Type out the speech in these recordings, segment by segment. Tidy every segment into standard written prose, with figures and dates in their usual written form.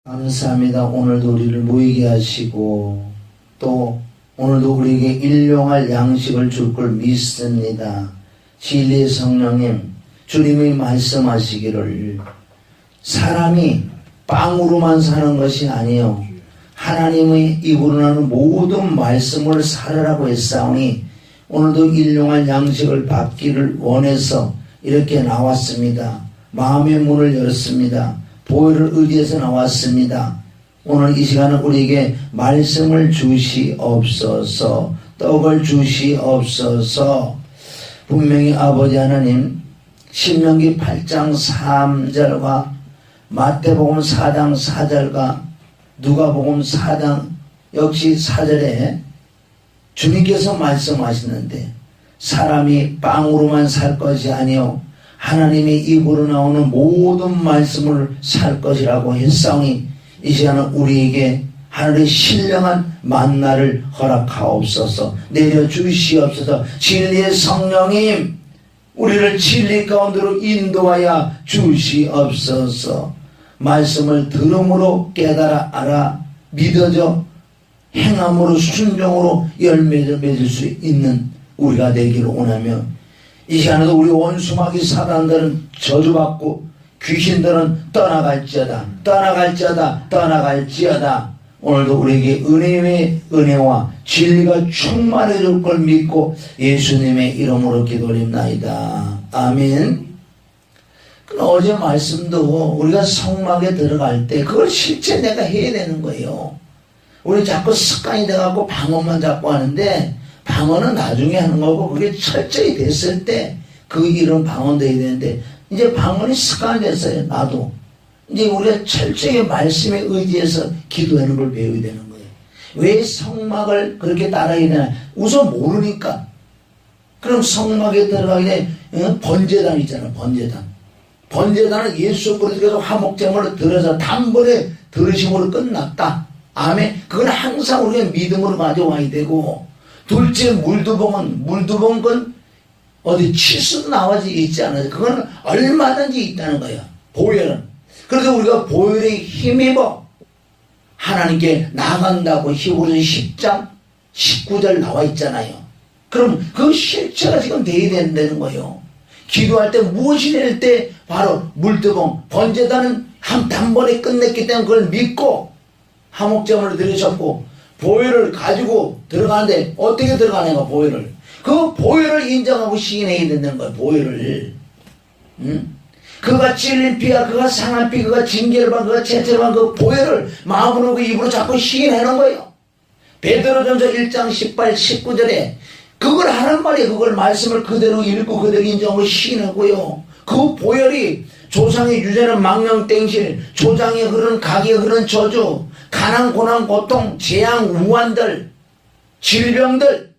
감사합니다. 오늘도 우리를 모이게 하시고 또 오늘도 우리에게 일용할 양식을 줄 걸 믿습니다. 진리의 성령님, 주님이 말씀하시기를 사람이 빵으로만 사는 것이 아니요 하나님의 입으로 나는 모든 말씀을 살으라고 했사오니 오늘도 일용할 양식을 받기를 원해서 이렇게 나왔습니다. 마음의 문을 열었습니다. 보혈을 의지해서 나왔습니다. 오늘 이 시간은 우리에게 말씀을 주시옵소서, 떡을 주시옵소서. 분명히 아버지 하나님, 신명기 8장 3절과 마태복음 4장 4절과 누가복음 4장 역시 4절에 주님께서 말씀하시는데 사람이 빵으로만 살 것이 아니요 하나님의 입으로 나오는 모든 말씀을 살 것이라고 했사오니 이 시간은 우리에게 하늘의 신령한 만나를 허락하옵소서, 내려주시옵소서. 진리의 성령님, 우리를 진리 가운데로 인도하여 주시옵소서. 말씀을 들음으로 깨달아 알아 믿어져 행함으로 순종으로 열매를 맺을 수 있는 우리가 되기를 원하며 이 시간에도 우리 원수마귀 사단들은 저주받고 귀신들은 떠나갈지어다 떠나갈지어다 떠나갈지어다. 오늘도 우리에게 은혜와 진리가 충만해 줄 걸 믿고 예수님의 이름으로 기도드립나이다. 아멘. 어제 말씀도 우리가 성막에 들어갈 때 그걸 실제 내가 해야 되는 거예요. 우리 자꾸 습관이 돼갖고 방언만 자꾸 하는데 방언은 나중에 하는 거고 그게 철저히 됐을 때 그 이름 방언도 해야 되는데 이제 방언이 습관이 됐어요. 나도 이제 우리가 철저히 말씀에 의지해서 기도하는 걸 배워야 되는 거예요. 왜 성막을 그렇게 따라야 되나? 우선 모르니까. 그럼 성막에 들어가기 전에 번제단 있잖아. 번제단은 예수 그리스도께서 화목제물을 들어서 단번에 들으심으로 끝났다. 아멘. 그건 항상 우리가 믿음으로 가져와야 되고, 둘째 물두봉은 그건 어디 치수도 나와지 있지 않아요. 그건 얼마든지 있다는 거예요. 보혈은. 그래서 우리가 보혈에 힘입어 하나님께 나간다고 히브리서 10장 19절 나와 있잖아요. 그럼 그 실체가 지금 돼야 된다는 거예요. 기도할 때 무엇이 될 때 바로 물두봉 번제단은 단번에 끝냈기 때문에 그걸 믿고 화목제물을 드리셨고 보혈을 가지고 들어가는데 어떻게 들어가냐가 보혈을 그 보혈을 인정하고 시인해야 된다는 거예요. 보혈을 그가 찔린 피와 그가 상한 피 그가 징계를 받은 그가 채찍을 받은 그 보혈을 마음으로 그 입으로 자꾸 시인해놓은 거예요. 베드로전서 1장 18, 19절에 그걸 하는 말이에요. 그걸 말씀을 그대로 읽고 그대로 인정하고 시인하고요. 그 보혈이 조상의 유전은 망명땡실, 조상의 흐르는 각의 흐르는 저주, 가난 고난 고통, 재앙 우환들, 질병들,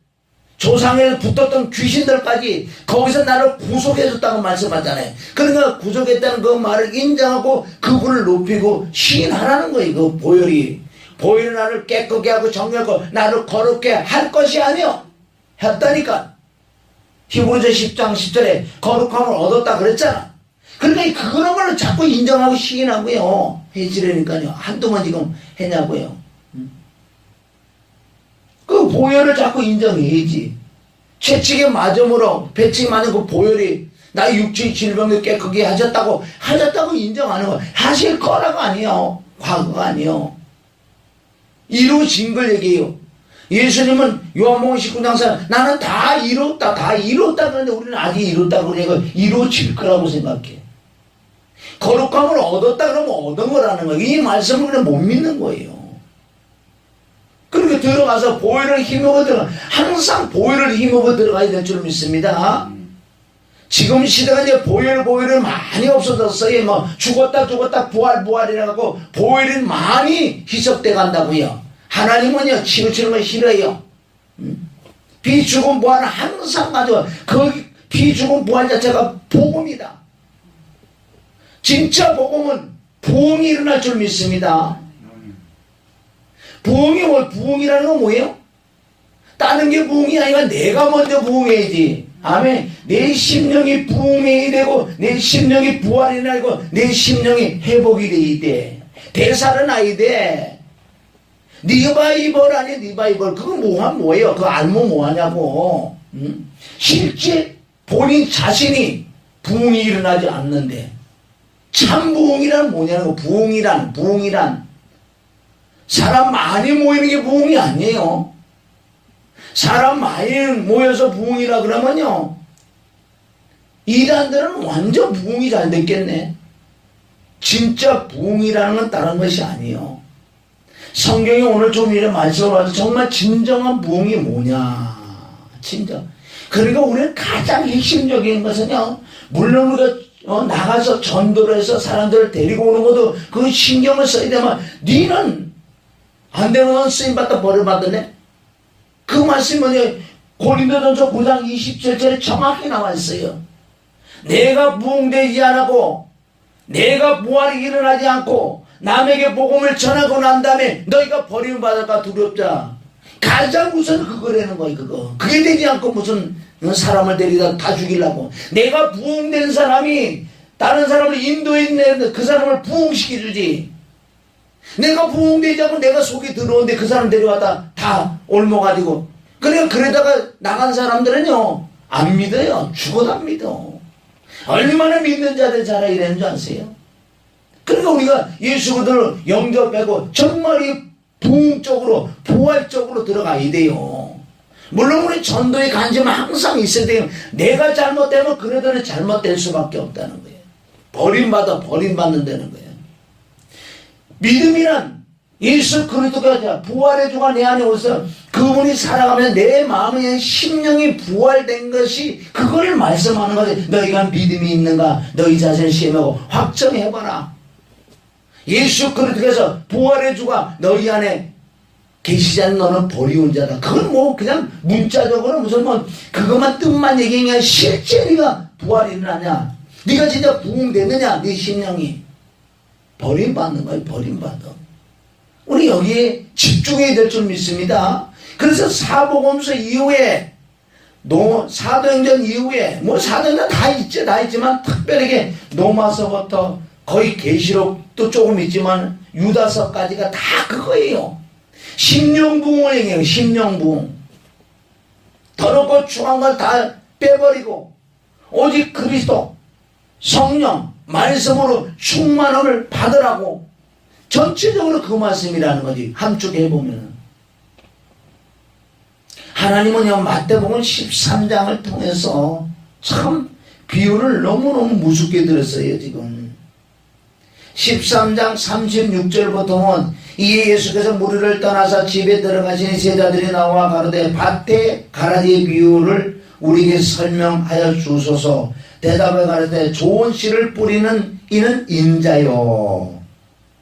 조상에 붙었던 귀신들까지 거기서 나를 구속해줬다고 말씀하잖아요. 그러니까 구속했다는 그 말을 인정하고 그분을 높이고 시인하라는 거예요. 그 보혈이 나를 깨끗게 하고 정결하고 나를 거룩게 할 것이 아니요 했다니까. 히브리서 10장 10절에 거룩함을 얻었다 그랬잖아. 그러니까 그런 걸 자꾸 인정하고 시인하고요 해지려니까요. 한두 번 지금 했냐고요. 그 보혈을 자꾸 인정해야지. 채찍에 맞음으로 배치기 맞은 그 보혈이 나의 육체의 질병을 깨끗게 하셨다고 인정하는 거. 하실 거라고 아니에요. 과거가 아니에요. 이루어진 걸 얘기해요. 예수님은 요한복음 19장에서 나는 다 이뤘다 그러는데 우리는 아직 이뤘다 그러니까 이루어질 거라고 생각해. 거룩함을 얻었다 그러면 얻은 거라는 거예요. 이 말씀을 그냥 못 믿는 거예요. 그렇게 들어가서 보혈을 힘입어 들어가. 항상 보혈을 힘입어 들어가야 될 줄 믿습니다. 지금 시대가 이제 보혈이 많이 없어졌어요. 뭐 죽었다 부활이라고 보혈이 많이 희석돼 간다고요. 하나님은요 치우치는 걸 싫어해요. 비죽음 부활은 항상 가져와. 그 비죽음 부활 자체가 복음이다. 진짜 복음은 부흥이 일어날 줄 믿습니다. 부흥이라는 건 뭐예요? 다른 게 부흥이 아니라 내가 먼저 부흥해야지. 아멘. 내 심령이 부흥해야 되고 내 심령이 부활이 나고 내 심령이 회복이 돼야 돼. 대사는 아이데 리바이벌 아니야 리바이벌. 그거 뭐예요? 그 알모 뭐하냐고. 실제 본인 자신이 부흥이 일어나지 않는데 참 부흥이란 뭐냐고. 부흥이란 사람 많이 모이는 게 부흥이 아니에요. 사람 많이 모여서 부흥이라 그러면요 이단들은 완전 부흥이 잘 됐겠네. 진짜 부흥이라는 건 다른 것이 아니에요. 성경이 오늘 좀 이런 말씀을 봐서 정말 진정한 부흥이 뭐냐. 진정. 그러니까 우리는 가장 핵심적인 것은요, 물론 우리가 나가서 전도를 해서 사람들을 데리고 오는 것도 그 신경을 써야 되면, 니는 안 되는 건 쓰임받다 버려받았네. 그 말씀이 뭐냐. 고린도전서 9장 27절에 정확히 나와 있어요. 내가 부흥되지 않고 내가 부활이 일어나지 않고 남에게 복음을 전하고 난 다음에 너희가 버림받을까 두렵자. 가장 우선 그거라는 거예요. 그게 되지 않고 무슨 사람을 데리다 다 죽이려고. 내가 부흥된 사람이 다른 사람을 인도했는데 그 사람을 부흥시켜주지. 내가 부흥되지 않고 내가 속이 들어오는데 그 사람 데려와다 다 옮아가지고. 그러다가 나간 사람들은요 안 믿어요. 죽어도 안 믿어. 얼마나 믿는 자들 자라 이러는 줄 아세요? 그러니까 우리가 예수 그들을 영접하고 정말 이 부흥적으로 부활적으로 들어가야 돼요. 물론 우리 전도에 관심은 항상 있어야 돼요. 내가 잘못되면 그래도 잘못될 수밖에 없다는 거예요. 버림받는다는 거예요. 믿음이란 예수 그리스도가 부활의 주가 내 안에 오서 그분이 살아가면 내 마음의 심령이 부활된 것이 그걸 말씀하는 거지. 너희가 믿음이 있는가 너희 자신을 시험하고 확정해봐라. 예수 그리스도께서 부활의 주가 너희 안에 계시지 않는 너는 버리운 자다. 그건 뭐 그냥 문자적으로 무슨 뭐 그것만 뜻만 얘기한 게 아니라 실제 네가 부활이 일어나냐, 네가 진짜 부흥되느냐, 네 심령이 버림받는 거예요. 버림받아. 우리 여기에 집중해야 될 줄 믿습니다. 그래서 사복음서 이후에 사도행전 이후에 뭐 사도행전 다 있지만 특별하게 로마서부터 거의 계시록도 조금 있지만 유다서까지가 다 그거예요. 심령부흥을 얘기해요. 심령부흥. 더럽고 추한 걸 다 빼버리고 오직 그리스도 성령 말씀으로 충만함을 받으라고. 전체적으로 그 말씀이라는 거지. 함축해보면 하나님은 마태복음 13장을 통해서 참 비유를 너무너무 무섭게 들었어요. 지금 13장 36절부터 보면 이에 예수께서 무리를 떠나서 집에 들어가시니 제자들이 나와 가로되 밭에 가라지의 비유를 우리에게 설명하여 주소서. 대답해 가로되 좋은 씨를 뿌리는 이는 인자요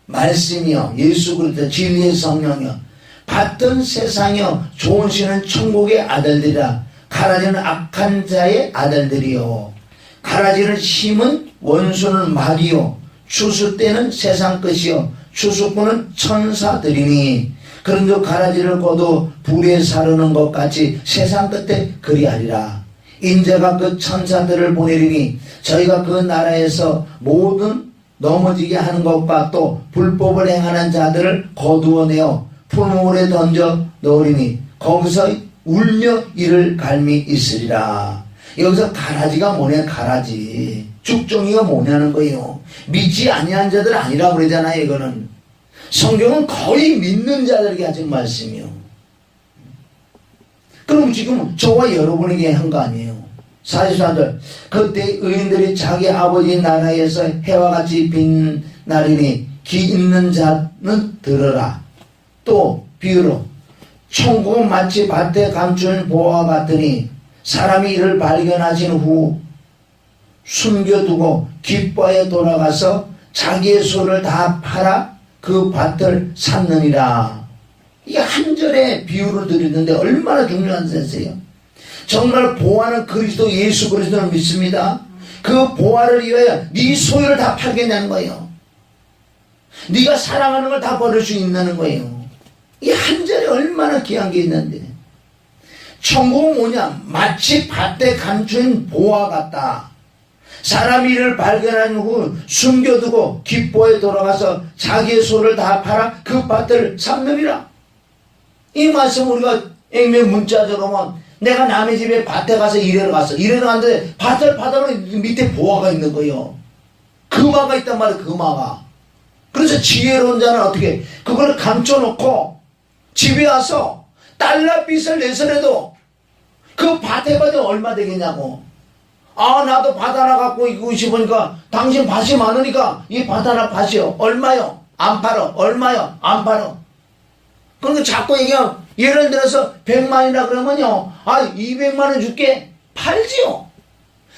말씀이요 예수 그리스도 진리의 성령이요 밭은 세상이요 좋은 씨는 천국의 아들들이라. 가라지는 악한 자의 아들들이요 가라지를 심은 원수는 마귀요 추수 때는 세상 것이요 추수꾼은 천사들이니 그런즉 가라지를 거두 불에 사르는 것 같이 세상 끝에 그리하리라. 인자가 그 천사들을 보내리니 저희가 그 나라에서 모든 넘어지게 하는 것과 또 불법을 행하는 자들을 거두어내어 풀물에 던져 넣으리니 거기서 울며 이를 갈미 있으리라. 여기서 가라지가 뭐냐. 가라지 죽종이가 뭐냐는 거예요. 믿지 아니한 자들 아니라고 그러잖아요. 이거는 성경은 거의 믿는 자들에게 하신 말씀이요. 그럼 지금 저와 여러분에게 한 거 아니에요. 44절 그때 의인들이 자기 아버지 나라에서 해와 같이 빛나리니 귀 있는 자는 들으라. 또 비유로 천국은 마치 밭에 감춘 보화 같으니 사람이 이를 발견하신 후 숨겨두고 깃바에 돌아가서 자기의 소를 다 팔아 그 밭을 샀느니라. 이게 한 절의 비유를 드리는데 얼마나 중요한 센스예요. 정말 보화는 그리스도 예수 그리스도를 믿습니다. 그 보화를 위하여 네 소유를 다 팔겠냐는 거예요. 네가 사랑하는 걸 다 버릴 수 있는 거예요. 이 한 절에 얼마나 귀한 게 있는데. 천국은 뭐냐. 마치 밭에 감춘 보화 같다. 사람이 이를 발견한 후 숨겨두고 깃보에 돌아가서 자기의 소를 다 팔아 그 밭을 샀느니라. 이 말씀 우리가 액면 문자적으로 보면 내가 남의 집에 밭에 가서 일하러 갔어. 일하러 갔는데 밭을 파다보니 밑에 보화가 있는 거예요. 금화가 있단 말이에요. 금화가. 그래서 지혜로운 자는 어떻게 그걸 감춰놓고 집에 와서 달러빚을 내서라도 그 밭에 봐도 얼마 되겠냐고. 아, 나도 밭 하나 갖고 있고 싶으니까 당신 밭이 많으니까 이 밭 하나 밭이요. 얼마요? 안 팔어. 얼마요? 안 팔어. 그러니까 자꾸 얘기하면 예를 들어서 100만이라 그러면요. 아, 200만 원 줄게. 팔지요.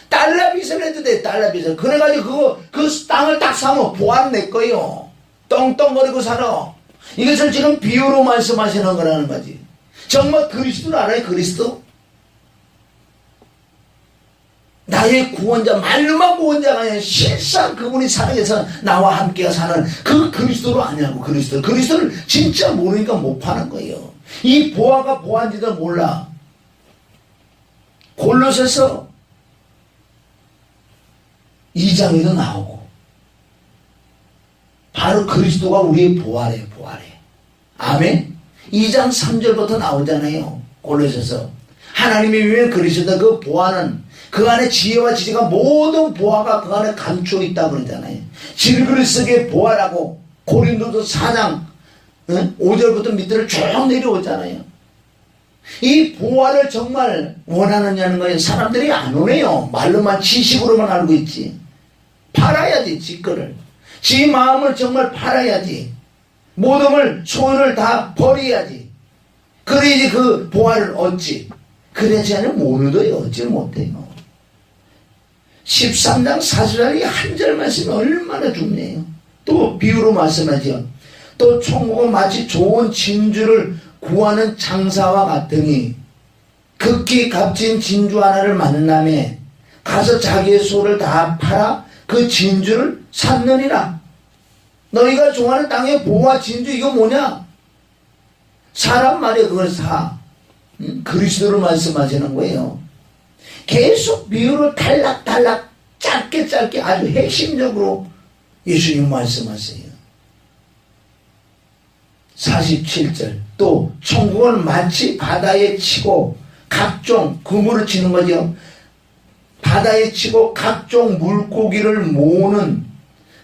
달러빚을 해도 돼. 달러빚을. 그래가지고 그 땅을 딱 사면 보안 내 거요. 떵떵거리고 살아. 이것을 지금 비유로 말씀하시는 거라는 거지. 정말 그리스도를 알아요? 그리스도? 나의 구원자, 말로만 구원자가 아니라 실상 그분이 살아계서 나와 함께 사는 그 그리스도로 아냐고. 그리스도를 진짜 모르니까 못 파는 거예요. 이 보아가 보아인지도 몰라. 골로새서 2장에도 나오고 바로 그리스도가 우리의 보아래요. 보아래. 아멘. 2장 3절부터 나오잖아요. 골로새서. 하나님이 위해 그리스도 그 보아는 그 안에 지혜와 지혜가 모든 보아가 그 안에 감추어 있다고 그러잖아요. 질그릇 속의 보아라고 고린도서 4장 5절부터 밑으로 쭉 내려오잖아요. 이 보아를 정말 원하느냐는 거예요. 사람들이 안 오네요. 말로만 지식으로만 알고 있지. 팔아야지. 지 거를. 지 마음을 정말 팔아야지. 모든 소원을 다 버려야지. 그래야지 그 보아를 얻지. 그래야지 않으면 못 얻어요. 얻지 못해요. 13장 4절이 한 절 말씀이 얼마나 좋네요. 또 비유로 말씀하죠. 또 총국은 마치 좋은 진주를 구하는 장사와 같으니 극히 값진 진주 하나를 만남에 가서 자기의 소를 다 팔아 그 진주를 샀느니라. 너희가 좋아하는 땅의 보화 진주 이거 뭐냐? 사람 말에 그걸 사. 그리스도를 말씀하시는 거예요. 계속 비유를 탈락탈락 짧게 아주 핵심적으로 예수님 말씀하세요. 47절 또 천국은 마치 바다에 치고 각종 그물을 치는 거죠. 바다에 치고 각종 물고기를 모으는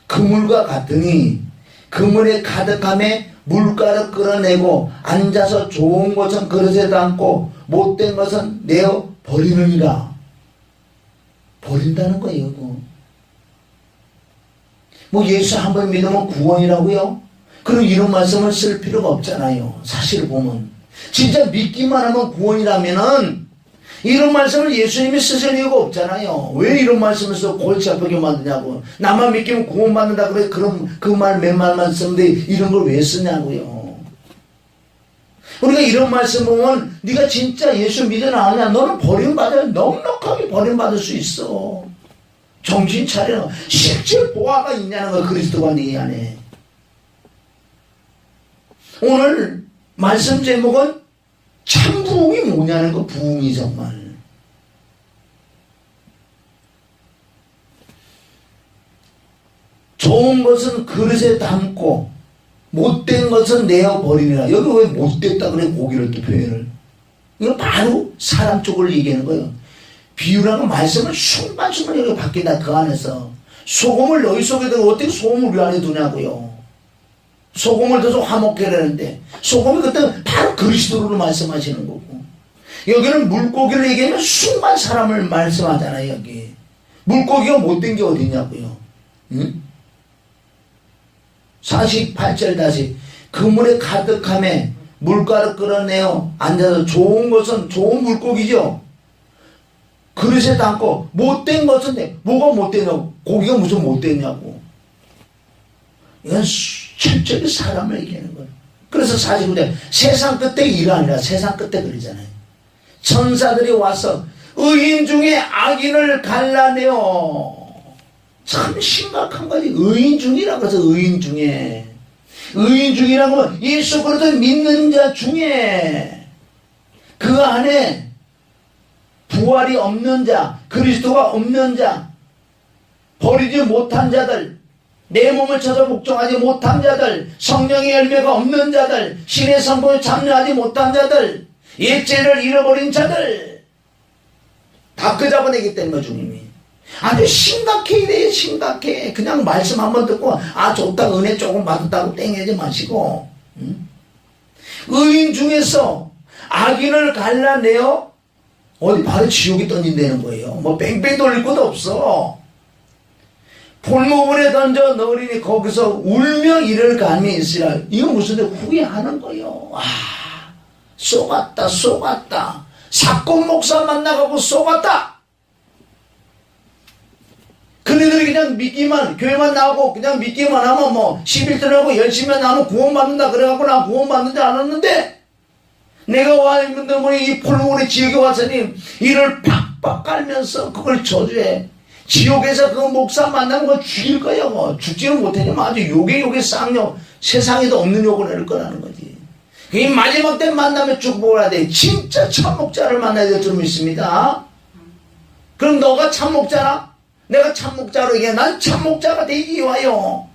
그물과 같으니 그물에 가득함에 물가를 끌어내고 앉아서 좋은 것은 그릇에 담고 못된 것은 내어 버리느니라. 버린다는 거예요. 뭐 예수 한 번 믿으면 구원이라고요? 그럼 이런 말씀을 쓸 필요가 없잖아요. 사실 보면 진짜 믿기만 하면 구원이라면은 이런 말씀을 예수님이 쓰실 이유가 없잖아요. 왜 이런 말씀을 써 골치 아프게 만드냐고. 나만 믿기면 구원받는다 그래. 그럼 그 말 몇 말만 쓰는데 이런 걸 왜 쓰냐고요. 우리가 이런 말씀 보면 네가 진짜 예수 믿으나 아냐 너는 버림받아야 넉넉하게 버림받을 수 있어. 정신 차려. 실제 보화가 있냐는 거. 그리스도가 네 안에. 오늘 말씀 제목은 참 부흥이 뭐냐는 거. 부흥이 정말 좋은 것은 그릇에 담고 못된 것은 내어버리니라. 여기 왜 못됐다 그래. 고기를 또 표현을. 이거 바로 사람 쪽을 얘기하는 거예요. 비유라는 말씀을 순간순간 여기 바뀐다. 그 안에서 소금을 너희 속에 두고 어떻게 소금을 우리 안에 두냐고요. 소금을 넣어서 화목해라는데 소금이 그때 바로 그리스도로 말씀하시는 거고, 여기는 물고기를 얘기하면 순간 사람을 말씀하잖아요. 여기 물고기가 못된 게 어디냐고요. 응? 48절 다시 그물에 가득함에 물가를 끌어내어 앉아서 좋은 것은 좋은 물고기죠. 그릇에 담고 못된 것은 뭐가 못되냐고. 고기가 무슨 못됐냐고. 이건 철저히 사람을 얘기하는 거예요. 그래서 49절 세상 끝에 일 아니라 세상 끝에 그러잖아요. 천사들이 와서 의인 중에 악인을 갈라내어. 참 심각한 거지. 의인 중이라고 해서 의인 중에. 의인 중이라고 하면 예수 그리스도 믿는 자 중에 그 안에 부활이 없는 자, 그리스도가 없는 자, 버리지 못한 자들, 내 몸을 쳐서 복종하지 못한 자들, 성령의 열매가 없는 자들, 신의 선포에 참여하지 못한 자들, 옛죄를 잃어버린 자들 다 그 잡아내기 때문에 주님이 아주 심각해 이래요. 심각해. 그냥 말씀 한번 듣고 좋다 은혜 조금 받았다고 땡하지 마시고 의인 중에서 악인을 갈라내어 어디 바로 지옥에 던진다는 거예요. 뭐 뺑뺑 돌릴 것도 없어. 풀무불에 던져 넣으리니 거기서 울며 이를 감이 있으라. 이거 무슨 후회하는 거예요. 쏘갔다. 사건 목사 만나가고 쏘갔다. 그네들이 그냥 믿기만, 교회만 나오고 그냥 믿기만 하면 뭐 11등 하고 열심히 하면 구원받는다 그래갖고 나 구원받는지 않았는데, 내가 와 있는데 뭐니 이 풀무불의 지옥에 왔으니 이를 팍팍 깔면서 그걸 저주해. 지옥에서 그 목사 만나면 그거 죽일 거야. 뭐 죽지는 못하지만 아주 욕에 쌍욕, 세상에도 없는 욕을 낼 거라는 거지. 이 마지막 때 만나면 축복을 해야 돼. 진짜 참목자를 만나야 될 줄 믿습니다. 그럼 너가 참목자나? 내가 참목자로 얘기해. 난 참목자가 되기 위하여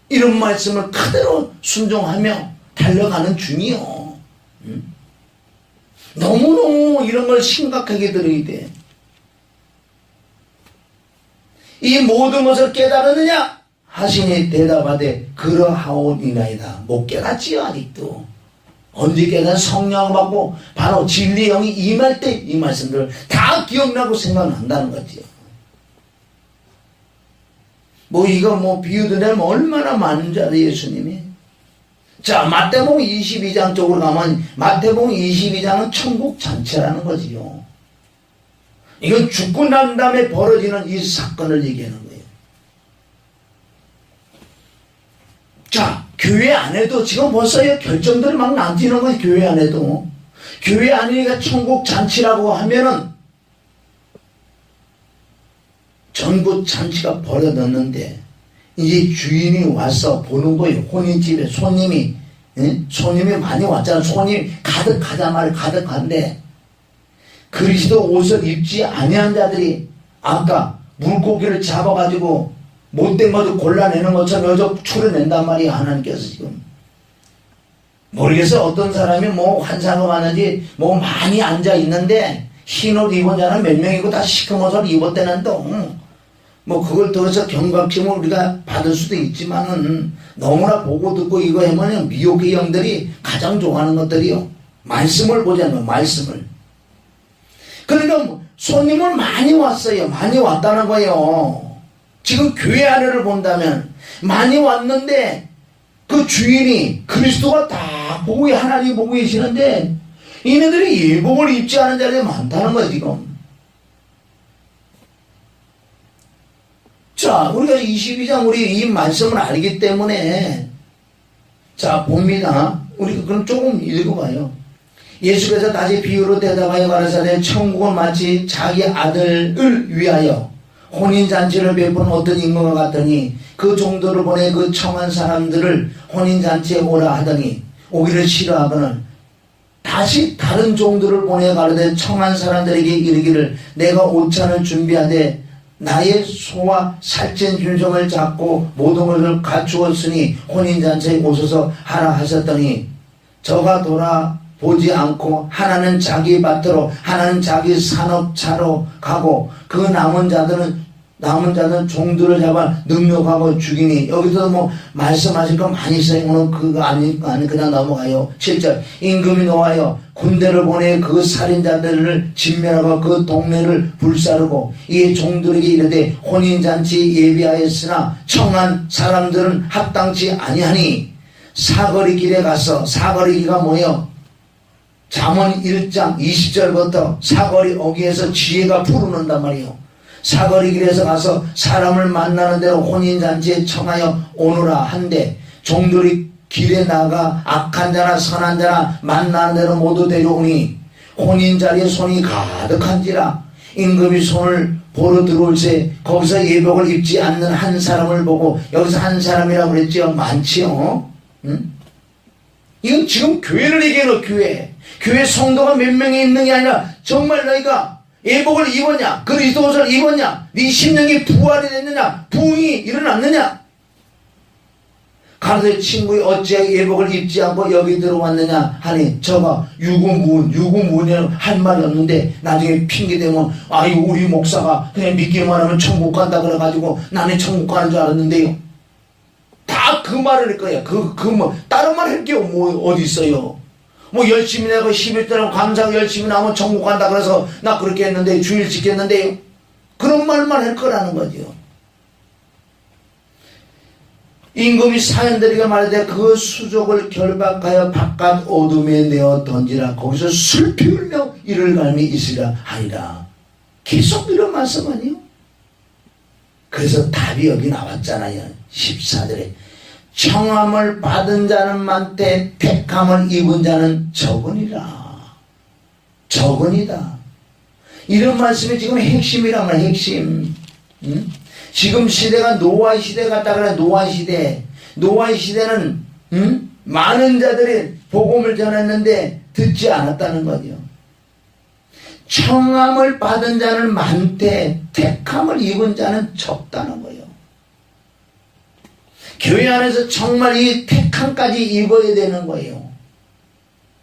이런 말씀을 그대로 순종하며 달려가는 중이요. 너무너무 이런 걸 심각하게 들어야 돼. 이 모든 것을 깨달았느냐 하시니 대답하되 그러하오니나이다. 못 깨닫지요. 아직도. 언제 깨달은 성령을 받고 바로 진리의 영이 임할 때 이 말씀들을 다 기억나고 생각난다는 거지요. 뭐 이거 뭐 비유도 내면 얼마나 많은 줄 알아요. 예수님이. 자, 마태복음 22장 쪽으로 가면 마태복음 22장은 천국 잔치라는 거지요. 이건 죽고 난 다음에 벌어지는 이 사건을 얘기하는 거예요. 자, 교회 안에도 지금 벌써 결정들이 막 나뉘는 거예요. 교회 안에도. 교회 안에가 천국 잔치라고 하면은 전부 잔치가 벌어졌는데 이제 주인이 와서 보는 거예요. 혼인집에 손님이 많이 왔잖아. 손님이 가득하자마자 가득한데 그리스도 옷을 입지 아니한 자들이 아까 물고기를 잡아가지고 못된 것을 골라내는 것처럼 여기서 추려낸단 말이야. 하나님께서 지금 모르겠어. 어떤 사람이 뭐 환상을 하는지 뭐 많이 앉아있는데 흰옷 입은 자는 몇 명이고 다 시커먼 옷을 입었다는 동. 뭐 그걸 통해서 경각심을 우리가 받을 수도 있지만은 너무나 보고 듣고 이거 하면 미혹의 영들이 가장 좋아하는 것들이요. 말씀을 보자는 거예요. 말씀을. 그러니까 손님을 많이 왔어요. 많이 왔다는 거예요. 지금 교회 안에를 본다면 많이 왔는데 그 주인이 그리스도가 다 보고 하나님 보고 계시는데 이네들이 예복을 입지 않은 자들이 많다는 거예요. 지금. 자, 우리가 22장 우리 이 말씀을 알기 때문에 자 봅니다. 우리가 그럼 조금 읽어봐요. 예수께서 다시 비유로 대답하여 가라사대 천국은 마치 자기 아들을 위하여 혼인잔치를 베푼 어떤 인물과 같더니 그 종도를 보내 그 청한 사람들을 혼인잔치에 오라 하더니 오기를 싫어하거늘 다시 다른 종들을 보내 가라되 청한 사람들에게 이르기를 내가 오찬을 준비하되 나의 소와 살찐 준성을 잡고 모든 것을 갖추었으니 혼인잔치에 오소서 하라 하셨더니 저가 돌아보지 않고 하나는 자기 밭으로 하나는 자기 산업차로 가고 그 남은 자들은 종들을 잡아 능욕하고 죽이니. 여기서 뭐 말씀하실 거 많이 있어요. 오늘 그거 아니 그냥 넘어가요. 7절 임금이 노하여 군대를 보내 그 살인자들을 진멸하고 그 동네를 불사르고 이 종들에게 이르되 혼인잔치 예비하였으나 청한 사람들은 합당치 아니하니 사거리 길에 가서 사거리 길가 뭐예요? 잠언 1장 20절부터 사거리 어귀에서 지혜가 푸르는단 말이에요. 사거리 길에서 가서 사람을 만나는 대로 혼인잔치에 청하여 오너라 한데 종들이 길에 나가 악한 자나 선한 자나 만나는 대로 모두 데려오니 혼인자리에 손이 가득한지라 임금이 손을 보러 들어올새 거기서 예복을 입지 않는 한 사람을 보고 여기서 한 사람이라고 그랬죠. 많지요. 응? 이건 지금 교회를 얘기해요. 교회 성도가 몇 명이 있는 게 아니라 정말 너희가 예복을 입었냐? 그리스도 옷을 입었냐? 네 심령이 부활이 됐느냐? 부흥이 일어났느냐? 가로되 친구이 어찌하여 예복을 입지 않고 여기 들어왔느냐 하니 저가 유구무원이라고 할 말이 없는데 나중에 핑계대면 아이고 우리 목사가 그냥 믿기만 하면 천국 간다 그래가지고 나는 천국 가는 줄 알았는데요. 다 그 말을 할 거야. 뭐 다른 말 할 게 뭐 어디 있어요. 뭐 열심히 내고 11대라고 감사하고 열심히 나면 천국 간다 그래서 나 그렇게 했는데 주일 지켰는데요. 그런 말만 할 거라는 거죠. 임금이 사현들에게 말하되 그 수족을 결박하여 바깥 어둠에 내어 던지라. 거기서 슬피 울며 이를 갈미 있으라 하니라. 계속 이런 말씀 아니요? 그래서 답이 여기 나왔잖아요. 14절에 청함을 받은 자는 많되 택함을 입은 자는 적으니라. 적으니다. 이런 말씀이 지금 핵심이란 말이에요. 핵심. 지금 시대가 노아의 시대 같다 그래. 노아의 시대. 노아의 시대는 많은 자들이 복음을 전했는데 듣지 않았다는 거죠. 청함을 받은 자는 많되 택함을 입은 자는 적다는 거예요. 교회 안에서 정말 이 택함까지 입어야 되는 거예요.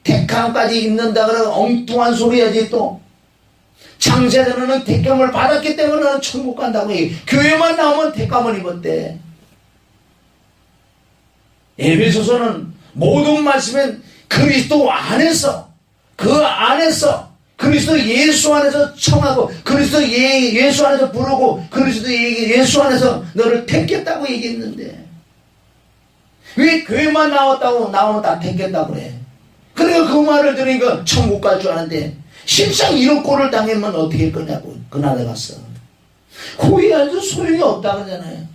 택함까지 입는다 그러면 엉뚱한 소리야지 또. 창세전에는 택함을 받았기 때문에 나는 천국 간다고 해. 교회만 나오면 택함을 입었대. 에베소서는 모든 말씀은 그리스도 안에서 그리스도 예수 안에서 청하고 그리스도 예수 안에서 부르고 그리스도 예수 안에서 너를 택했다고 얘기했는데 왜 교회만 나오면 다 택했다고 그래. 그러니까 그 말을 들으니까 천국 갈 줄 아는데 실상 이런 꼴을 당하면 어떻게 할 거냐고. 그날에 갔어. 후회해도 소용이 없다 그러잖아요.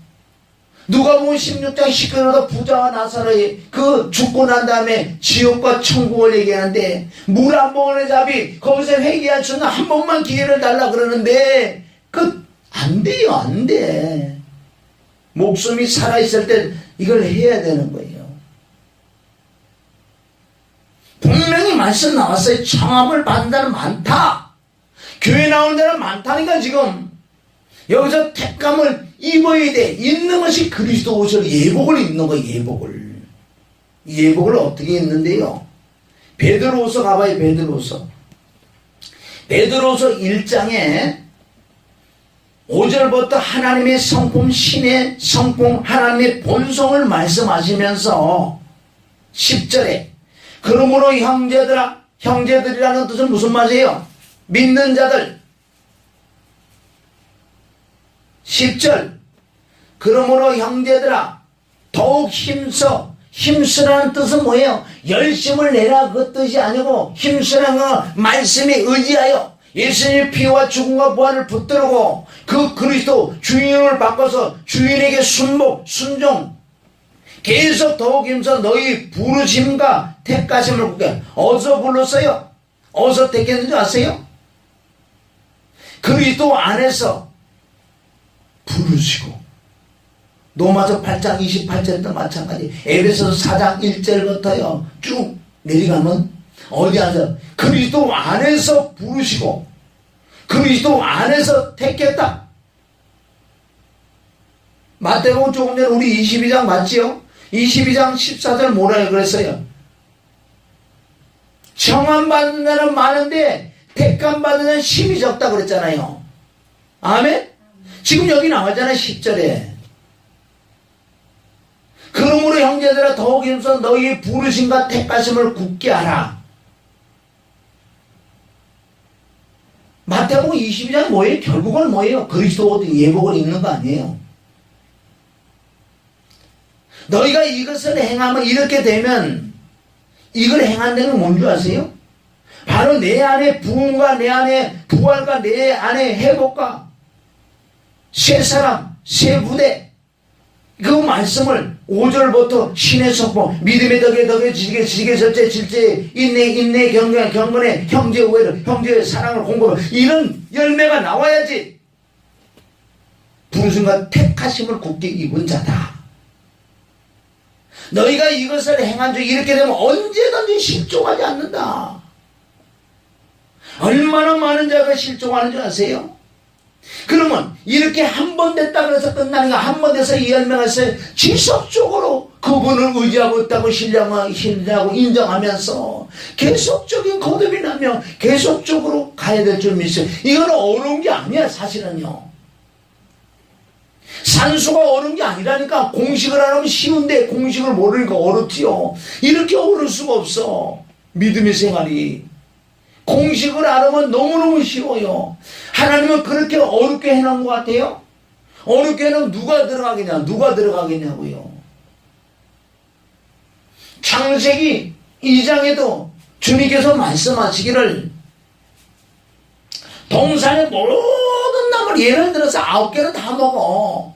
누가 보면 16장 19절에도 부자와 나사로이 그 죽고 난 다음에 지옥과 천국을 얘기하는데 물 한 모금의 잡이 거기서 회개할 수는 한 번만 기회를 달라 그러는데 안 돼요. 안 돼. 목숨이 살아있을 때 이걸 해야 되는 거예요. 분명히 말씀 나왔어요. 청함을 받는 자는 많다. 교회 나오는 데는 많다니까 지금. 여기서 택감을 입어야 돼. 입는 것이 그리스도 옷을 예복을 입는 거예요. 예복을 어떻게 입는데요? 베드로후서 가봐요. 베드로후서 1장에 5절부터 하나님의 성품, 신의 성품, 하나님의 본성을 말씀하시면서 10절에 그러므로 형제들아, 형제들이라는 뜻은 무슨 말이에요? 믿는 자들. 10절 그러므로 형제들아 더욱 힘쓰라는 뜻은 뭐예요? 열심을 내라 그 뜻이 아니고 힘쓰라는 건 말씀에 의지하여 예수님의 피와 죽음과 부활을 붙들고 그 그리스도 주인을 바꿔서 주인에게 순종 계속 더욱 힘써 너희 부르심과 택하심을 굳게. 어디서 불렀어요? 어디서 택했는지 아세요? 그리스도 안에서 부르시고. 로마서 8장 28절도 마찬가지. 에베소서 4장 1절부터요 쭉 내려가면 어디 앉아? 그리스도 안에서 부르시고 그리스도 안에서 택했다. 마태복음 조금 전에 우리 22장 맞지요? 22장 14절 뭐라고 그랬어요? 청함 받는 자는 많은데 택함 받는 자는 힘이 적다 그랬잖아요. 아멘? 지금 여기 나왔잖아요. 10절에 그러므로 형제들아 더욱 힘써 너희의 부르심과 택하심을 굳게 하라. 마태복음 22장 뭐예요? 결국은 뭐예요? 그리스도 예복을 입는 거 아니에요. 너희가 이것을 행하면 이렇게 되면 이걸 행한다는 건 뭔지 아세요? 바로 내 안에 부흥과 내 안에 부활과 내 안에 회복과 새 사람, 새 부대 그 말씀을 5절부터 신의 성품 믿음의 덕에 지게 절제 질제 인내 경건에 형제 우애를 형제의 사랑을 공급을 이런 열매가 나와야지 부르심과 택하심을 굳게 입은 자다. 너희가 이것을 행한 줄 이렇게 되면 언제든지 실족하지 않는다. 얼마나 많은 자가 실족하는 줄 아세요? 그러면 이렇게 한 번 됐다 그래서 끝나는 거, 한 번 돼서 이 열매가 있어요. 지속적으로 그분을 의지하고 있다고 신뢰하고 인정하면서 계속적인 거듭이 나며 계속적으로 가야 될 줄 믿어요. 이건 어려운 게 아니야, 사실은요. 산수가 어려운 게 아니라니까. 공식을 안 하면 쉬운데 공식을 모르니까 어렵지요. 이렇게 어려울 수가 없어, 믿음의 생활이. 공식을 알으면 너무너무 쉬워요. 하나님은 그렇게 어렵게 해놓은 것 같아요? 어렵게 해놓으면 누가 들어가겠냐고요. 창세기 2장에도 주님께서 말씀하시기를 동산의 모든 나무를 예를 들어서 9개는 다 먹어.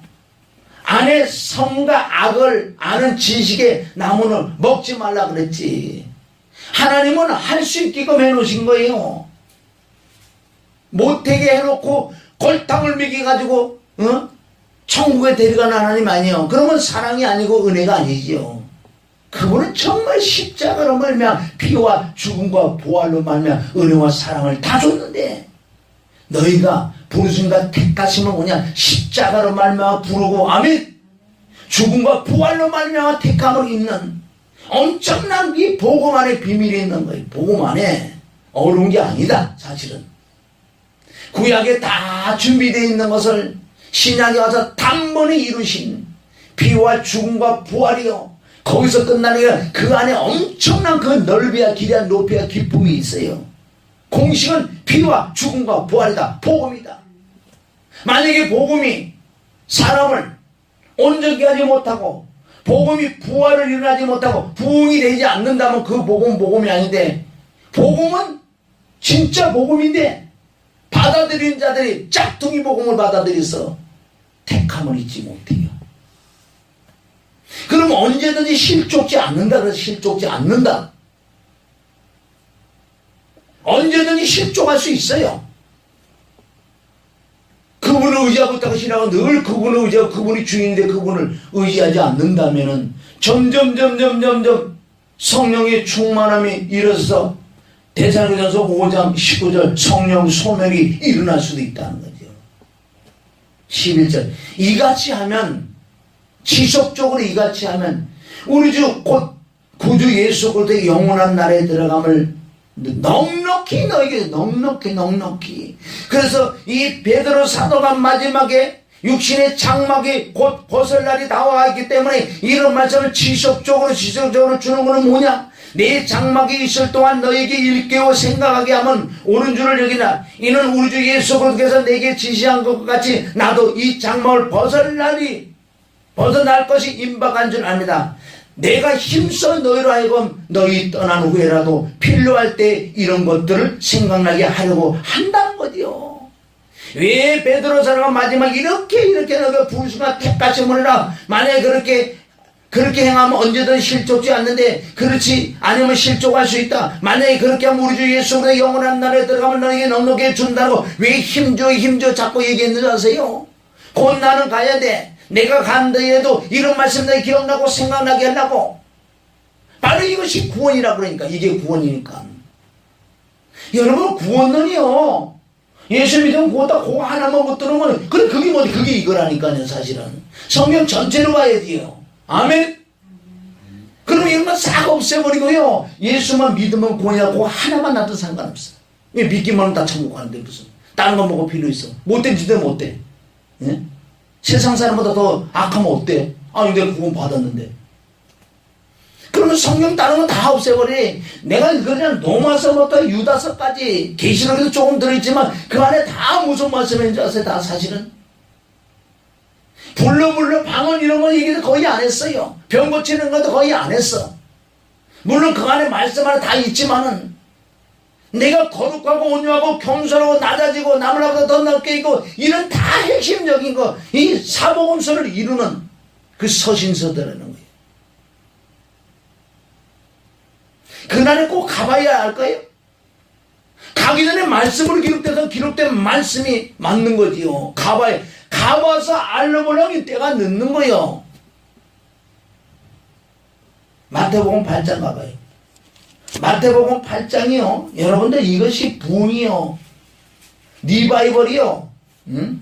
안에 선과 악을 아는 지식의 나무는 먹지 말라 그랬지. 하나님은 할 수 있게끔 해놓으신 거예요. 못되게 해놓고 골탕을 먹여가지고 천국에 데려가는 하나님 아니에요. 그러면 사랑이 아니고 은혜가 아니지요. 그분은 정말 십자가로 말미암아 피와 죽음과 부활로 말미암아 은혜와 사랑을 다 줬는데, 너희가 부르심과 택하심은 뭐냐? 십자가로 말미암아 부르고, 아멘, 죽음과 부활로 말미암아 택함을 입는 엄청난 이 복음 안에 비밀이 있는 거예요. 복음 안에 어려운 게 아니다, 사실은. 구약에 다 준비되어 있는 것을 신약에 와서 단번에 이루신 피와 죽음과 부활이요, 거기서 끝나는 게 그 안에 엄청난 그 넓이와 길이와 높이와 기쁨이 있어요. 공식은 피와 죽음과 부활이다, 복음이다. 만약에 복음이 사람을 온전히 하지 못하고 복음이 부활을 일어나지 못하고 부흥이 되지 않는다면 그 복음은 복음이 아닌데, 복음은 진짜 복음인데 받아들인 자들이 짝퉁이 복음을 받아들여서 택함을 잊지 못해요. 그럼 언제든지 실족지 않는다. 그래서 실족지 않는다. 언제든지 실족할 수 있어요. 그분을 의지하고 있다고 신하고 늘 그분을 의지하고 그분이 주인인데 그분을 의지하지 않는다면은 점점 성령의 충만함이 일어서 데살로니가서 5장 19절 성령 소멸이 일어날 수도 있다는 거죠. 11절 이같이 하면, 지속적으로 이같이 하면 우리 주 곧 구주 예수 그리스도의 영원한 나라에 들어감을 넉넉히 너에게 넉넉히. 그래서 이 베드로 사도가 마지막에 육신의 장막이 곧 벗을 날이 나와 있기 때문에 이런 말씀을 지속적으로 주는 것은 뭐냐? 내 장막이 있을 동안 너에게 일깨워 생각하게 하면 옳은 줄을 여기나 이는 우리 주 예수 그리스도께서 내게 지시한 것 같이 나도 이 장막을 벗어날 것이 임박한 줄 압니다. 내가 힘써 너희로 하여금 너희 떠난 후에라도 필요할 때 이런 것들을 생각나게 하려고 한다는 거지요. 왜 베드로 사도가 마지막 이렇게 너희가 부르심과 택하심을 하라. 만약에 그렇게 행하면 언제든 실족지 않는데, 그렇지 않으면 실족할 수 있다. 만약에 그렇게 하면 우리 주 예수 그리스도의 영원한 나라에 들어가면 너에게 넉넉히 준다고 왜 힘줘 자꾸 얘기했는지 아세요? 곧 나는 가야 돼. 내가 간다해도 이런 말씀들이 기억나고 생각나게 하려고. 바로 이것이 구원이라 그러니까. 이게 구원이니까. 여러분, 구원론이요, 예수 믿으면 그거 하나만 못 들으면 그래, 그게 뭐지? 그게 이거라니까요. 사실은 성경 전체로 봐야지요. 아멘. 그러면 이런 건 싹 없애버리고요, 예수만 믿으면 구원이야. 그거 하나만 놔도 상관없어. 왜 믿기만 다 천국 가는데 무슨 다른 거 먹을 필요 있어? 못된 짓 하면 어때? 예? 세상 사람보다 더 악하면 어때? 아니 내가 구원 받았는데. 그러면 성경 다른 건 다 없애버리. 내가 그냥 로마서부터 유다서까지 계시록에도 조금 들어있지만 그 안에 다 무슨 말씀인지 아세요? 다 사실은 불러 방언 이런 건 얘기도 거의 안 했어요. 병 고치는 것도 거의 안 했어. 물론 그 안에 말씀 안에 다 있지만은 내가 거룩하고 온유하고 겸손하고 낮아지고 남을 보다 더 넓게 있고 이런 다 핵심적인 거, 이 사복음서를 이루는 그 서신서들이라는 거예요. 그날에 꼭 가봐야 할 거예요. 가기 전에 말씀으로 기록된 말씀이 맞는 거지요. 가봐서 알려보려면 때가 늦는 거예요. 마태복음 8장 가봐요. 마태복음 8장이요. 여러분들 이것이 부흥이요. 리바이벌이요. 응?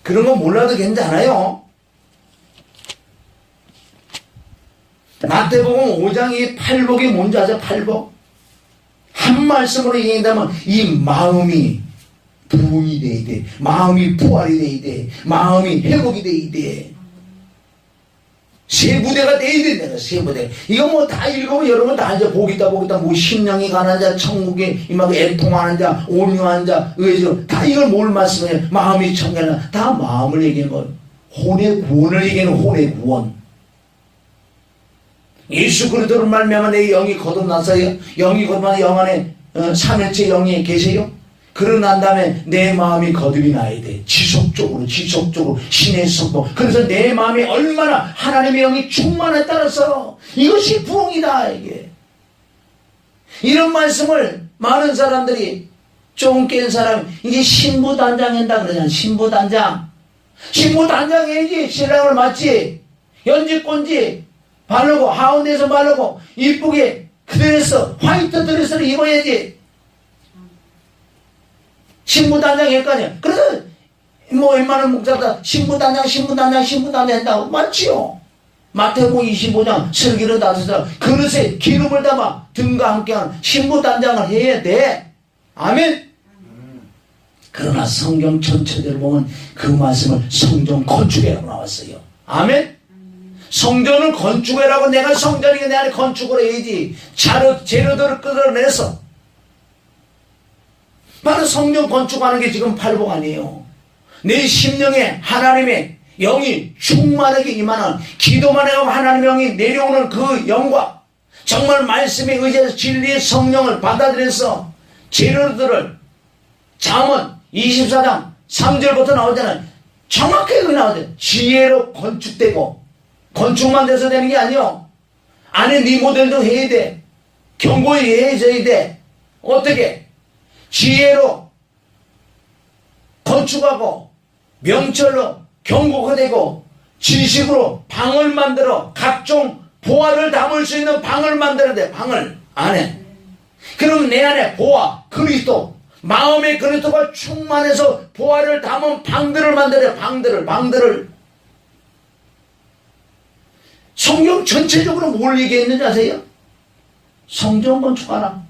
그런 거 몰라도 괜찮아요. 마태복음 5장이 팔복이 뭔지 아세요? 팔복. 한 말씀으로 얘기한다면 이 마음이 부흥이 돼야 돼. 마음이 부활이 돼야 돼. 마음이 회복이 돼야 돼. 세 부대가 돼야 돼. 내가 세 부대. 이거 뭐 다 읽으면 여러분 다 이제 복이다 뭐 심령이 가는 자, 천국에 임하고 애통하는 자, 온유한 자, 의죠. 다 이걸 뭘 말씀해? 마음이 청결한 다 마음을 얘기하는 거. 혼의 구원을 얘기하는 혼의 구원. 예수 그리스도를 말미암아 내 영이 거듭났어요. 영이 거듭나서 영 안에 삼일째 영이 계세요. 그러고 난 다음에 내 마음이 거듭이 나야 돼. 지속적으로 신의 성도. 그래서 내 마음이 얼마나 하나님의 영이 충만에 따라서 이것이 부흥이다. 이게 이런 말씀을 많은 사람들이 좀 깬 사람 이게 신부단장 한다 그러잖아. 신부단장 해야지. 신랑을 맞지. 연지꼰지 바르고 하운데서 바르고 이쁘게 드레스 화이트 드레스를 입어야지. 신부단장 할 거 아니야. 그래서 뭐 웬만한 목사다 신부단장 한다고 맞지요. 마태복음 25장 슬기를 다스려 그릇에 기름을 담아 등과 함께한 신부단장을 해야 돼. 아멘. 그러나 성경 전체대로 보면 그 말씀을 성전 건축이라고 나왔어요. 아멘. 성전을 건축해라고. 내가 성전이니까 내 안에 건축을 해야지. 재료들을 끌어내서 바로 성전 건축하는 게 지금 팔복 아니에요. 내 심령에 하나님의 영이 충만하게 임하는, 기도만 해도 하나님의 영이 내려오는 그 영과 정말 말씀에 의지해서 진리의 성령을 받아들여서 재료들을 잠언 24장 3절부터 나오잖아요. 정확하게 나오죠. 지혜로 건축되고, 건축만 돼서 되는 게 아니요. 안에 리모델도 해야 돼. 경고해줘야 돼. 어떻게? 지혜로 건축하고 명철로 경고가 되고 지식으로 방을 만들어 각종 보화를 담을 수 있는 방을 만들어야 돼. 방을 안에. 그럼 내 안에 보화 그리스도 마음의 그리스도가 충만해서 보화를 담은 방들을 만들어야 돼. 방들을 성경 전체적으로 뭘 얘기했는지 아세요? 성전 건축하라.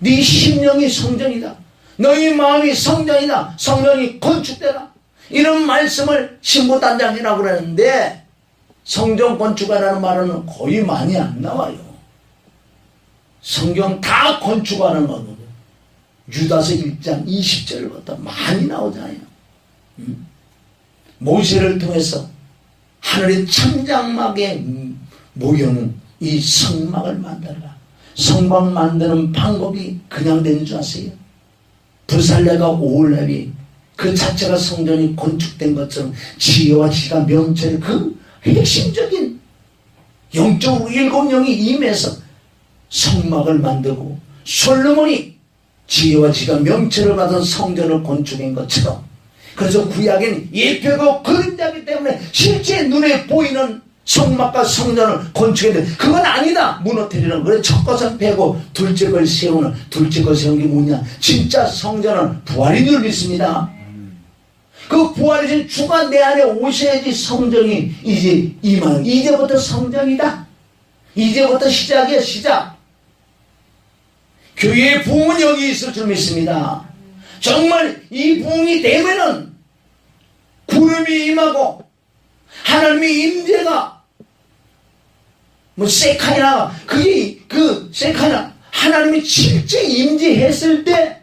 네 심령이 성전이다. 너희 마음이 성전이다. 성전이 건축되라. 이런 말씀을 신부단장이라고 그러는데 성전 건축하라는 말은 거의 많이 안 나와요. 성경 다 건축하는 거거든. 유다서 1장 20절부터 많이 나오잖아요. 모세를 통해서 하늘의 천장막에 모여는 이 성막을 만들어라. 성막 만드는 방법이 그냥 되는 줄 아세요? 부살레가 오홀렙이 그 자체가 성전이 건축된 것처럼 지혜와 지가 명철의 그 핵심적인 영적으로 일곱 영이 임해서 성막을 만들고 솔로몬이 지혜와 지가 명철을 받은 성전을 건축한 것처럼, 그래서 구약에는 예표고 그림자이기 때문에 실제 눈에 보이는 성막과 성전을 건축했는데 그건 아니다. 무너뜨리는. 그래서 첫 것은 패고 둘째 걸 세우는. 둘째 걸 세우는 게 뭐냐? 진짜 성전은 부활인 줄 믿습니다. 그 부활이신 주가 내 안에 오셔야지 성전이 이제 임하는. 이제부터 성전이다. 이제부터 시작이야. 시작. 교회의 부흥은 여기 있을 줄 믿습니다. 정말 이 부흥이 되면은 구름이 임하고 하나님의 임재가 세카이나 그게 세카이나 하나님이 실제 임재했을 때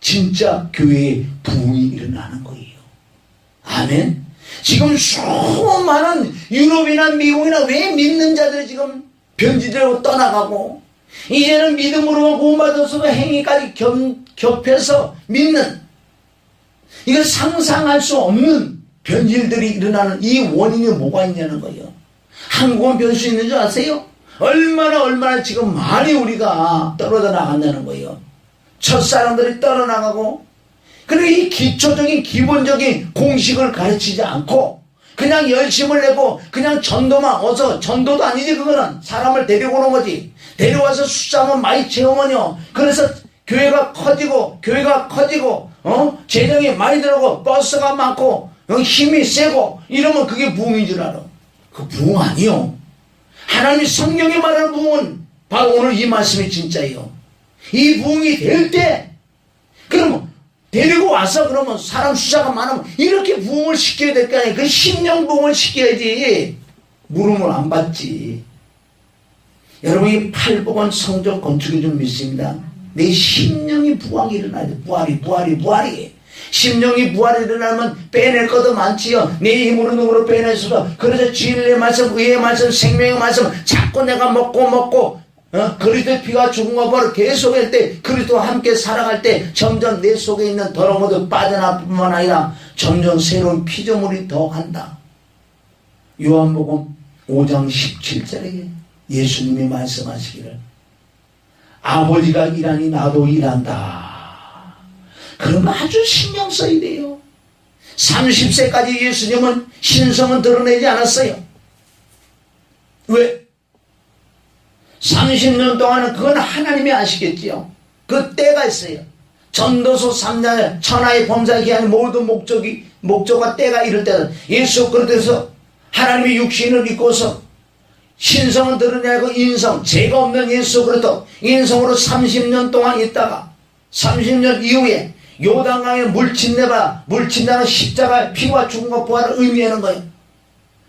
진짜 교회의 부흥이 일어나는 거예요. 아멘. 지금 수많은 유럽이나 미국이나 왜 믿는 자들이 지금 변질되고 떠나가고 이제는 믿음으로 구원받아서 행위까지 겹해서 믿는, 이거 상상할 수 없는 변질들이 일어나는 이 원인이 뭐가 있냐는 거예요. 한국은 변수 있는 줄 아세요? 얼마나 지금 많이 우리가 떨어져 나간다는 거예요. 첫사람들이 떨어나가고, 그리고 이 기초적인 기본적인 공식을 가르치지 않고 그냥 열심을 내고 그냥 전도만 어서 전도도 아니지. 그거는 사람을 데려오는 거지. 데려와서 숫자만 많이 채우면요, 그래서 교회가 커지고 재정이 많이 들어오고 버스가 많고 힘이 세고 이러면 그게 부흥인 줄 알아. 그 부흥 아니요. 하나님이 성경에 말하는 부흥은 바로 오늘 이 말씀이 진짜예요. 이 부흥이 될 때, 그러면 데리고 와서 그러면 사람 숫자가 많으면 이렇게 부흥을 시켜야 될 거 아니에요. 그 심령 부흥을 시켜야지. 물음을 안 받지. 여러분, 이 팔복은 성전 건축인 줄 믿습니다. 내 심령이 부흥이 일어나야 돼. 부활이. 심령이 부활이 일어나면 빼낼 것도 많지요. 내 힘으로 누구로 빼낼 수가. 그래서 진리의 말씀, 의의 말씀, 생명의 말씀 자꾸 내가 먹고 그리스도의 피가 죽은 거 바로 계속할 때, 그리스도와 함께 살아갈 때 점점 내 속에 있는 더러운 것도 빠져나갈 뿐만 아니라 점점 새로운 피조물이 더한다. 요한복음 5장 17절에 예수님이 말씀하시기를, 아버지가 일하니 나도 일한다. 그러면 아주 신경 써야 돼요. 30세까지 예수님은 신성은 드러내지 않았어요. 왜? 30년 동안은 그건 하나님이 아시겠지요. 그 때가 있어요. 전도서 3장 천하의 범사 기한 모든 목적과 때가 이럴 때는 예수 그리스도에서 하나님이 육신을 입고서 신성은 드러내고 인성, 죄가 없는 예수 그리스도 인성으로 30년 동안 있다가 30년 이후에 요단강에 물친다는 십자가 피와 죽음과 부활을 의미하는 거예요.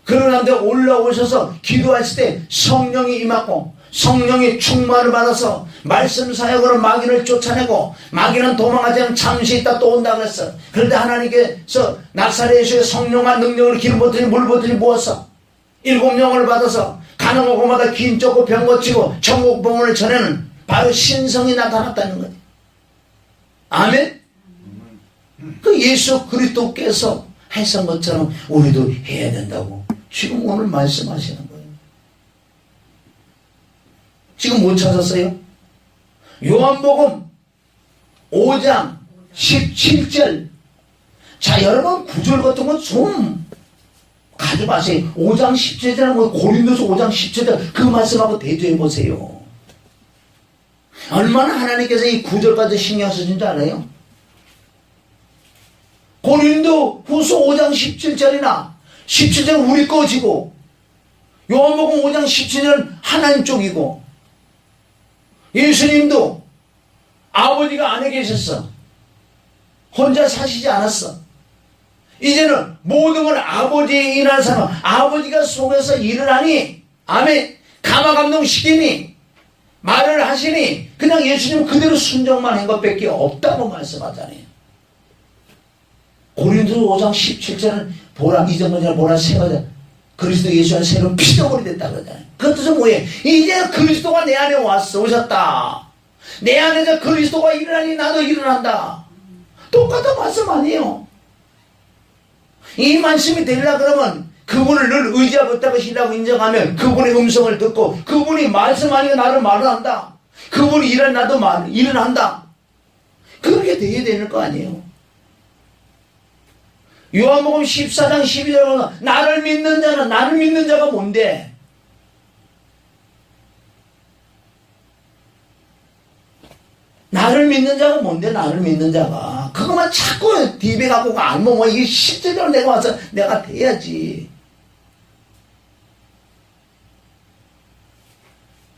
그러는데 올라오셔서 기도하실 때 성령이 임하고 성령이 충만을 받아서 말씀 사역으로 마귀를 쫓아내고, 마귀는 도망하지 않으면 잠시 있다 또 온다 그랬어. 그런데 하나님께서 나사렛 예수의 성령과 능력을 기름 부으더니 물 부으더니 부어서 7명을 받아서 가는 곳마다 긴 쫓고 병 고치고 천국 복음을 전하는 바로 신성이 나타났다는 거예요. 아멘. 그 예수 그리스도께서 하신 것처럼 우리도 해야 된다고 지금 오늘 말씀하시는 거예요. 지금 못 찾았어요? 요한복음 5장 17절. 자, 여러분 구절 같은 거 좀 가져가세요. 5장 17절은 뭐 고린도서 5장 17절 그 말씀하고 대조해 보세요. 얼마나 하나님께서 이 구절까지 신경 쓰신 줄 알아요? 고린도 후서 5장 17절이나 17절은 우리 거지고, 요한복음 5장 17절은 하나님 쪽이고, 예수님도 아버지가 안에 계셨어. 혼자 사시지 않았어. 이제는 모든 걸 아버지의 일하는 사람, 아버지가 속에서 일을 하니, 아멘, 감화감동 시키니, 말을 하시니, 그냥 예수님 그대로 순종만 한 것밖에 없다고 말씀하잖아요. 고린도서 5장 17절은 보라, 이전번에 보라 새거든. 그리스도 예수는 새로운 피조물이 됐다 그러잖아요. 그 뜻은 뭐예요? 이제 그리스도가 내 안에 오셨다. 내 안에서 그리스도가 일어나니 나도 일어난다. 똑같은 말씀 아니에요. 이 말씀이 되려 그러면 그분을 늘 의지하고 있다고 신라고 인정하면 그분의 음성을 듣고 그분이 말씀하니까 나를 말을 한다. 그분이 일은 나도 일을 한다. 그렇게 되어야 되는 거 아니에요. 요한복음 14장 12절에 보면 나를 믿는 자가 뭔데? 나를 믿는 자가 뭔데? 나를 믿는 자가 그것만 자꾸 디베 갖고 안 먹어. 이게 실제로 내가 와서 내가 돼야지.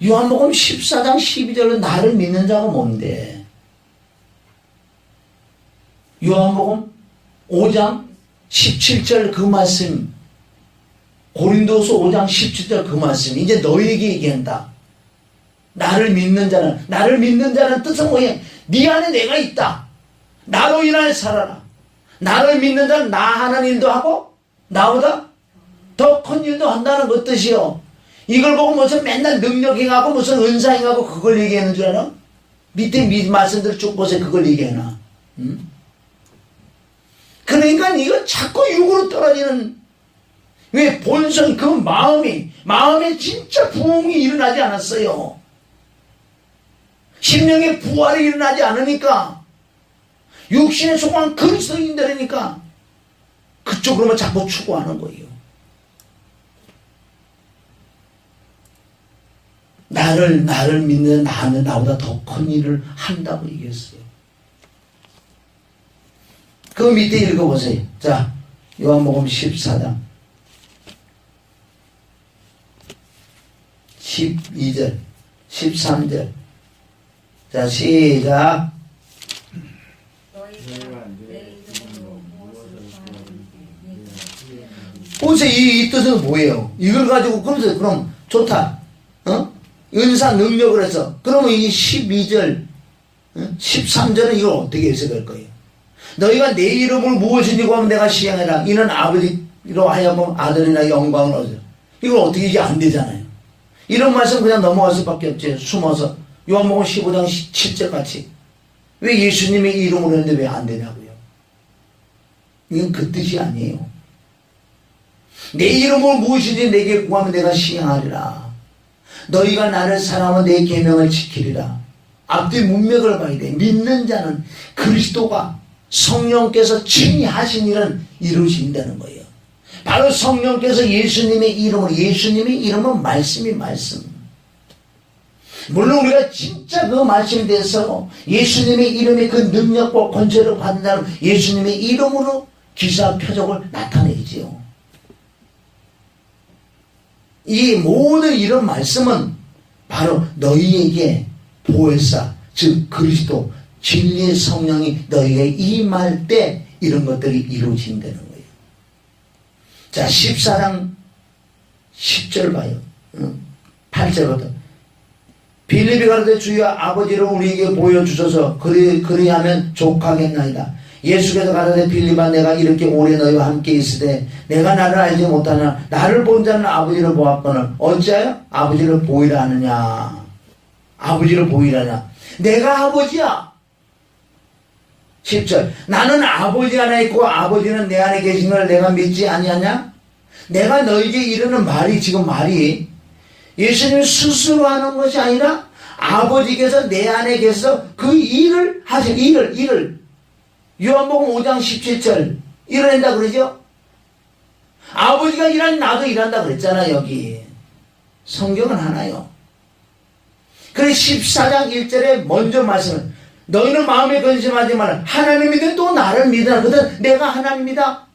요한복음 14장 12절로 나를 믿는 자가 뭔데? 요한복음 5장 17절 그 말씀, 고린도서 5장 17절 그 말씀, 이제 너희에게 얘기한다. 나를 믿는 자는 뜻은 뭐예요? 네 안에 내가 있다. 나로 인하여 살아라. 나를 믿는 자는 나 하는 일도 하고 나보다 더 큰 일도 한다는 그 뜻이요. 이걸 보고 무슨 맨날 능력행하고 무슨 은사행하고 그걸 얘기하는 줄 알아? 밑에 말씀들 쭉 보세요. 그걸 얘기하나? 그러니까 이거 자꾸 육으로 떨어지는, 왜 본성, 그 마음에 진짜 부흥이 일어나지 않았어요. 심령의 부활이 일어나지 않으니까, 육신에 속한 그리스도인들이니까 그쪽으로만 자꾸 추구하는 거예요. 나를 믿는 나는 나보다 더 큰 일을 한다고 얘기했어요. 그 밑에 읽어보세요. 자, 요한복음 14장 12절 13절. 자, 시작. 보세요. 이 뜻은 뭐예요? 이걸 가지고 그럼 좋다. 은사 능력을 해서 그러면 이 12절 13절은 이걸 어떻게 해석할 거예요? 너희가 내 이름을 무엇이니 구하면 내가 시행하라. 이는 아버지로 하여금 아들이나 영광을 얻으라. 이걸 어떻게 이게 안 되잖아요. 이런 말씀 그냥 넘어갈 수밖에 없지. 숨어서 요한복음 15장 7절 같이 왜 예수님의 이름으로 했는데 왜 안 되냐고요. 이건 그 뜻이 아니에요. 내 이름을 무엇이니 내게 구하면 내가 시행하리라. 너희가 나를 사랑하면 내 계명을 지키리라. 앞뒤 문맥을 봐야 돼. 믿는 자는 그리스도가 성령께서 친히 하신 일은 이루어진다는 거예요. 바로 성령께서 예수님의 이름은 말씀이 말씀. 물론 우리가 진짜 그 말씀에 대해서 예수님의 이름의 그 능력과 권세를 받는 자는 예수님의 이름으로 기사 표적을 나타내지요. 이 모든 이런 말씀은 바로 너희에게 보혜사, 즉 그리스도 진리의 성령이 너희에게 임할 때 이런 것들이 이루어진다는 거예요. 자, 14장 10절 봐요. 8절부터 빌립이 가로되 주여 아버지를 우리에게 보여주소서 그리하면 족하겠나이다. 예수께서 가로되 빌립아 내가 이렇게 오래 너희와 함께 있으되 내가 나를 알지 못하나 나를 본 자는 아버지를 보았거늘 어찌하여 아버지를 보이라 하느냐. 아버지를 보이라냐. 내가 아버지야. 10절 나는 아버지 안에 있고 아버지는 내 안에 계신 걸 내가 믿지 아니하냐. 내가 너희에게 이르는 말이 지금 말이 예수님 스스로 하는 것이 아니라 아버지께서 내 안에 계셔서 그 일을 하신 일을 요한복음 5장 17절 일어낸다 그러죠. 아버지가 일하니 나도 일한다 그랬잖아. 여기 성경은 하나요. 그래서 14장 1절에 먼저 말씀을 너희는 마음에 근심하지 마라. 하나님이든 또 나를 믿으라. 그든 내가 하나님이다.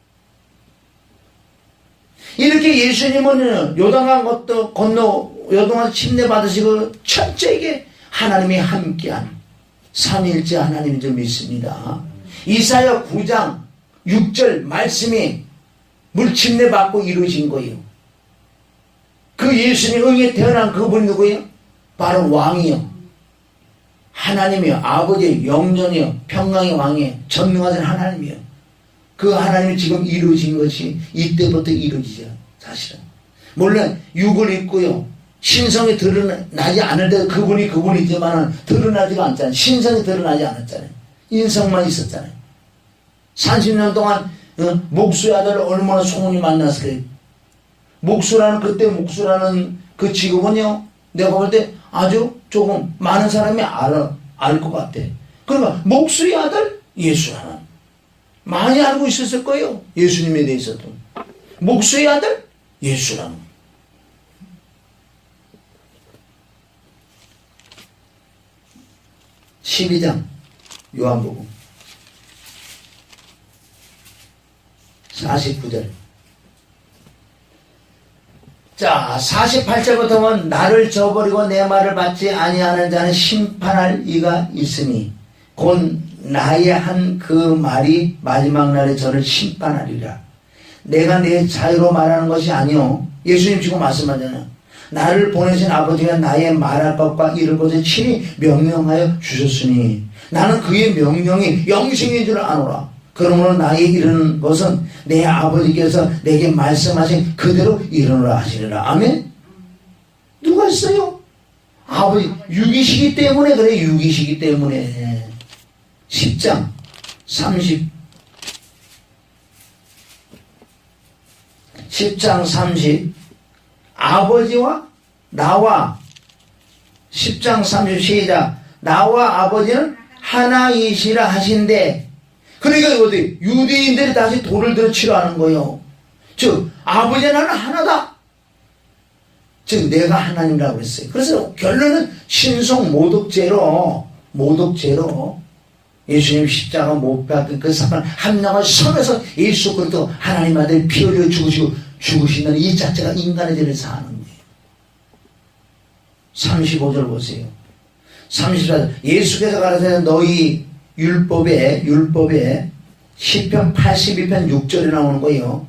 이렇게 예수님은 요단강 건너 요동안 침례 받으시고 첫째에게 하나님이 함께한 삼위일체 하나님인 줄 믿습니다. 이사야 9장 6절 말씀이 물침례 받고 이루어진 거예요. 그 예수님 응에 태어난 그분이 누구예요? 바로 왕이요. 하나님이요. 아버지요. 영전이요. 평강의 왕이에요. 전능하신 하나님이요. 그 하나님이 지금 이루어진 것이 이때부터 이루어지죠. 사실은. 물론 육을 입고요. 신성이 드러나지 않을 때 그분이지만 드러나지가 않잖아요. 신성이 드러나지 않았잖아요. 인성만 있었잖아요. 30년 동안 목수의 아들을 얼마나 소문이 많았을까요? 그때 목수라는 그 직업은요. 내가 볼 때 아주 조금 많은 사람이 알 것 같아. 그러니까 목수의 아들 예수라는 많이 알고 있었을 거예요. 예수님에 대해서도. 목수의 아들 예수라는 12장 요한복음 49절. 자, 48절부터는 나를 저버리고 내 말을 받지 아니하는 자는 심판할 이가 있으니 곧 나의 한 그 말이 마지막 날에 저를 심판하리라. 내가 내 자유로 말하는 것이 아니오. 예수님 지금 말씀하잖아요. 나를 보내신 아버지가 나의 말할 것과 이룰 것을 친히 명령하여 주셨으니 나는 그의 명령이 영생인 줄 아노라. 그러므로 나의 이르는 것은 내 아버지께서 내게 말씀하신 그대로 이루노라 하시리라. 아멘? 누가 했어요? 아버지. 육이시기 때문에 그래. 육이시기 때문에. 10장 30 아버지와 나와 10장 30 시작. 나와 아버지는 하나이시라 하신대. 그러니까 어디 유대인들이 다시 돌을 들어 치러 하는 거예요. 즉 아버지 나는 하나다. 즉 내가 하나님이라고 했어요. 그래서 결론은 신성 모독죄로 예수님 십자가 못 박은 그 사건 함량을 섬에서 예수 그리스도 하나님 아들 피 흘려 죽으시는 이 자체가 인간의 죄를 사하는 거예요. 35절 보세요. 34절 예수께서 가라사대 너희 율법에 시편 82편 6절에 나오는 거예요.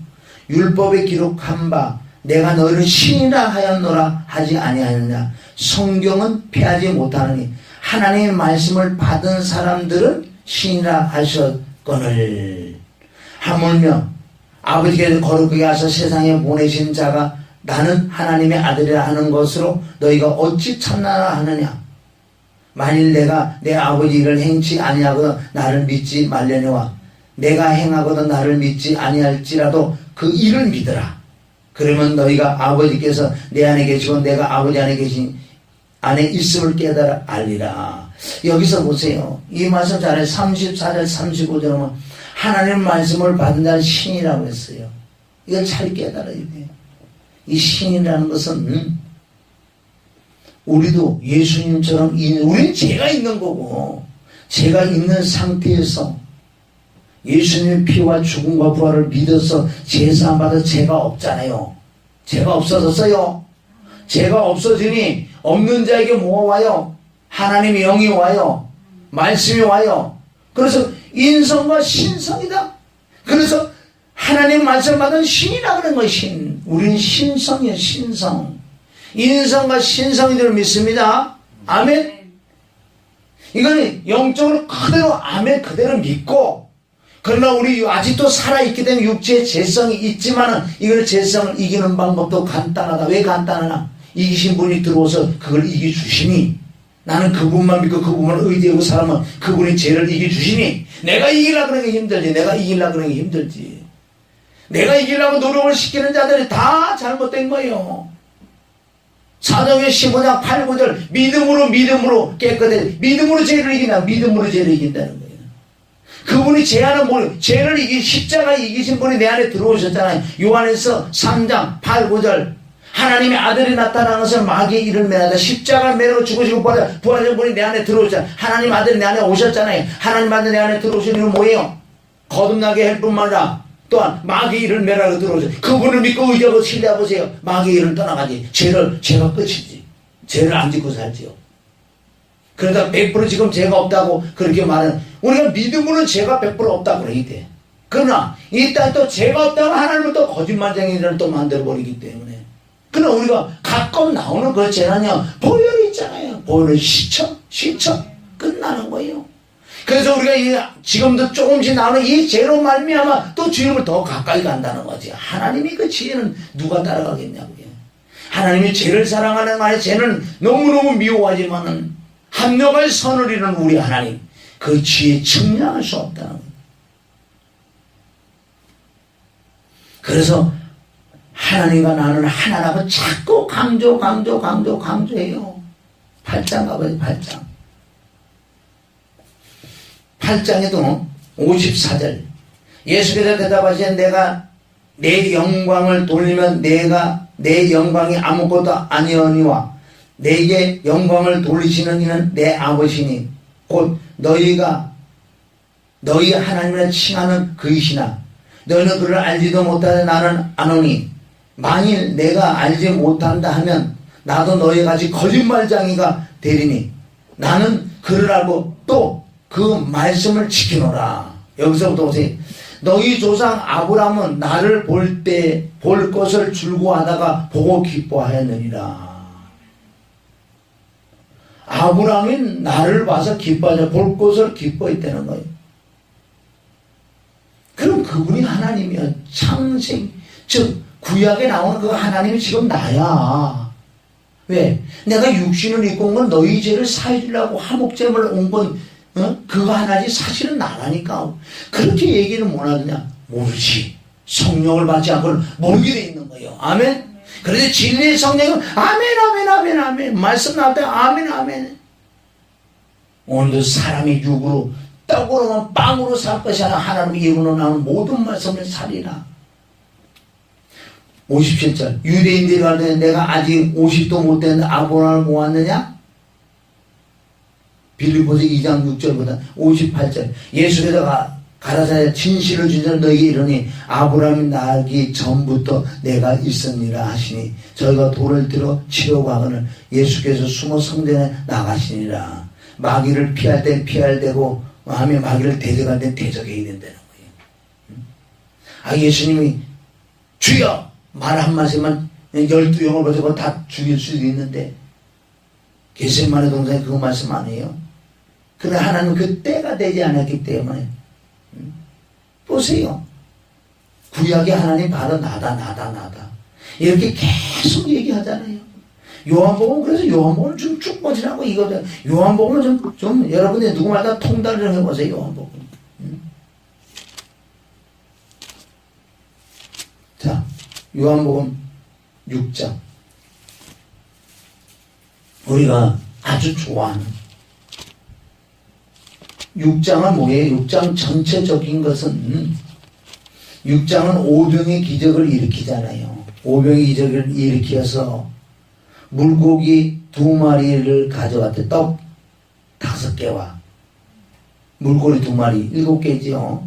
율법에 기록한 바 내가 너희를 신이라 하였노라 하지 아니하느냐. 성경은 패하지 못하느니 하나님의 말씀을 받은 사람들은 신이라 하셨거늘. 하물며 아버지께서 거룩하게 하사 세상에 보내신 자가 나는 하나님의 아들이라 하는 것으로 너희가 어찌 참나라 하느냐. 만일 내가 내 아버지 일을 행치 아니하거든 나를 믿지 말려니와 내가 행하거든 나를 믿지 아니할지라도 그 일을 믿으라. 그러면 너희가 아버지께서 내 안에 계시고 내가 아버지 안에 있음을 깨달아 알리라. 여기서 보세요. 이 말씀 잘해. 34절 35절 보면 하나님 말씀을 받은 자는 신이라고 했어요. 이걸 잘 깨달아야 돼요. 이 신이라는 것은 우리도 예수님처럼 우리는 죄가 있는 거고 죄가 있는 상태에서 예수님의 피와 죽음과 부활을 믿어서 제사함 받아 죄가 없잖아요. 죄가 없어졌어요. 죄가 없어지니 없는 자에게 뭐가 와요? 하나님의 영이 와요. 말씀이 와요. 그래서 인성과 신성이다. 그래서 하나님 말씀 받은 신이라 그런 거예요. 신. 우리는 신성이에요. 신성. 인성과 신성인 줄 믿습니다. 아멘. 이거는 영적으로 그대로 아멘 그대로 믿고, 그러나 우리 아직도 살아있기 때문에 육체의 죄성이 있지만은 이걸 죄성을 이기는 방법도 간단하다. 왜 간단하나? 이기신 분이 들어와서 그걸 이겨주시니, 나는 그분만 믿고 그분만 의지하고 살면 그분이 죄를 이겨주시니, 내가 이기려고 그러는 게 힘들지. 내가 이기려고 그러는 게 힘들지. 내가 이기려고 노력을 시키는 자들이 다 잘못된 거예요. 사도행전 15장 8, 9절 믿음으로 깨끗해. 믿음으로 죄를 이긴다. 믿음으로 죄를 이긴다는 거예요. 그분이 죄를 십자가 이기신 분이 내 안에 들어오셨잖아요. 요한에서 3장 8, 9절 하나님의 아들이 나타나는 것을 마귀의 일을 매하다. 십자가를 매고 죽으시고 부활하신 분이 내 안에 들어오셨잖아요. 하나님 아들이 내 안에 오셨잖아요. 하나님 아들이 내 안에 들어오신 이유는 뭐예요? 거듭나게 할 뿐만 아니라 또한 마귀의 일을 매라고 들어오죠. 그분을 믿고 의지하고 신뢰해보세요. 마귀의 일을 떠나가지. 죄가 끝이지. 죄를 안 짓고 살지요. 그러니까 100% 지금 죄가 없다고 그렇게 말하는, 우리가 믿음으로는 죄가 100% 없다고 그러기 때. 그러나 이 땅에 또 죄가 없다고 하나님은 또 거짓말쟁이를 또 만들어버리기 때문에. 그러나 우리가 가끔 나오는 그 죄는요, 보혈이 있잖아요. 보혈을 시쳐 끝나는 거예요. 그래서 우리가 지금도 조금씩 나오는 이 죄로 말미암아 또 주님을 더 가까이 간다는 거지. 하나님이 그 지혜는 누가 따라가겠냐고요. 하나님이 죄를 사랑하는 말에 죄는 너무너무 미워하지만은 합력할 선을 이루는 우리 하나님, 그 지혜에 측량할 수 없다는 거예요. 그래서 하나님과 나는 하나라고 자꾸 강조해요. 8장 가봐요. 8장에도 54절 예수께서 대답하시되 내가 내 영광을 돌리면 내가 내 영광이 아무것도 아니오니와 내게 영광을 돌리시는 이는 내 아버지니 곧 너희 하나님을 칭하는 그이시나 너희는 그를 알지도 못하되 나는 아노니 만일 내가 알지 못한다 하면 나도 너희같이 거짓말쟁이가 되리니 나는 그를 알고 또 그 말씀을 지키노라. 여기서부터 보세요. 너희 조상 아브라함은 나를 볼 것을 즐거워하다가 보고 기뻐하였느니라. 아브라함은 나를 봐서 기뻐하자, 볼 것을 기뻐했다는 거예요. 그럼 그분이 하나님이야. 창생, 즉 구약에 나오는 그 하나님이 지금 나야. 왜? 내가 육신을 입고 온 건 너희 죄를 사해주려고 화목제물 온 건 그거 하나지 사실은 나라니까. 그렇게 얘기는 못 하느냐? 모르지. 성령을 받지 않고는 모르게 돼 있는 거예요. 아멘. 그래서 진리의 성령은 아멘 말씀 나올 때 아멘. 오늘도 사람이 육으로 떡으로만 빵으로 살 것이 아니라 하나님의 이름으로 나오는 모든 말씀을 살리라. 57절. 유대인들이 가는데 내가 아직 50도 못 됐는데 아브라함을 모았느냐? 빌립보서 2장 6절보다 58절. 예수께서 가라사대 진실을 진실을 너희에게 이르니 아브라함이 나기 전부터 내가 있습니다 하시니 저희가 돌을 들어 치려고 하거늘 예수께서 숨어 성전에 나가시니라. 마귀를 피할 땐 피할 되고 마음의 마귀를 대적할 땐 대적해야 된다는 거예요. 예수님이 주여 말 한마디만 12영을 가지고 다 죽일 수도 있는데 겟세마네 동산에 그거 말씀 안 해요. 그러나 하나님 그 때가 되지 않았기 때문에 보세요. 구약의 하나님 바로 나다 이렇게 계속 얘기하잖아요. 요한복음 그래서 요한복음을 좀 쭉 보시라고 이거죠. 요한복음은 좀 여러분들 누구마다 통달을 좀 해보세요. 요한복음. 자, 요한복음 6장 우리가 아주 좋아하는 6장은 뭐예요? 6장 전체적인 것은 6장은 오병의 기적을 일으키잖아요. 오병의 기적을 일으켜서 물고기 2마리를 가져왔대. 떡 5개와 물고기 2마리 7개지요.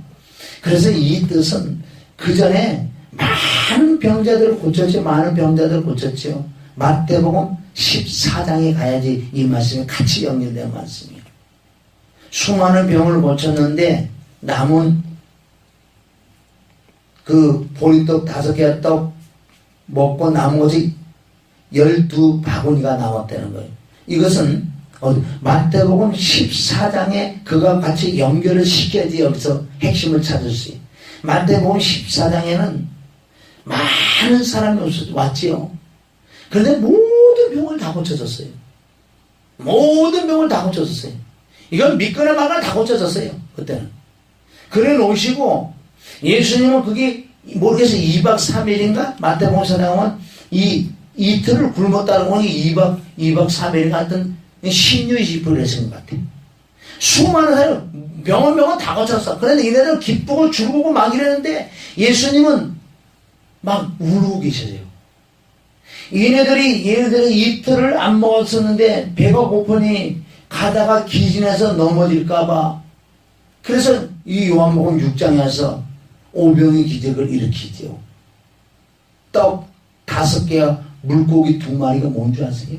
그래서 이 뜻은 그 전에 많은 병자들을 고쳤죠. 많은 병자들을 고쳤죠. 마태복음 14장에 가야지 이 말씀이 같이 연결된 말씀이에요. 수많은 병을 고쳤는데 남은 그 보리떡 5개와 떡 먹고 남은 것이 12바구니가 남았다는 거예요. 이것은 마태복음 14장에 그가 같이 연결을 시켜야지 여기서 핵심을 찾을 수 있어요. 마태복음 14장에는 많은 사람이 왔지요. 그런데 모든 병을 다 고쳐졌어요. 모든 병을 다 고쳐졌어요. 이건 믿거나 말거나 다 고쳐졌어요. 그때는. 그래 놓으시고 예수님은 그게 모르겠어요. 2박 3일인가? 마태복음 14장은 이틀을 굶었다는 거니 2박 3일인가 하여튼 10년 20분을 했은 것 같아요. 수많은 사람 병은 다 고쳤어. 그런데 얘네들은 기쁘고 즐거고 막 이랬는데 예수님은 막 울고 계셔요. 얘네들은 이틀을 안 먹었었는데 배가 고프니 가다가 기진해서 넘어질까봐. 그래서 이 요한복음 6장에서 오병의 기적을 일으키죠. 떡 5개와 물고기 2마리가 뭔 줄 아세요?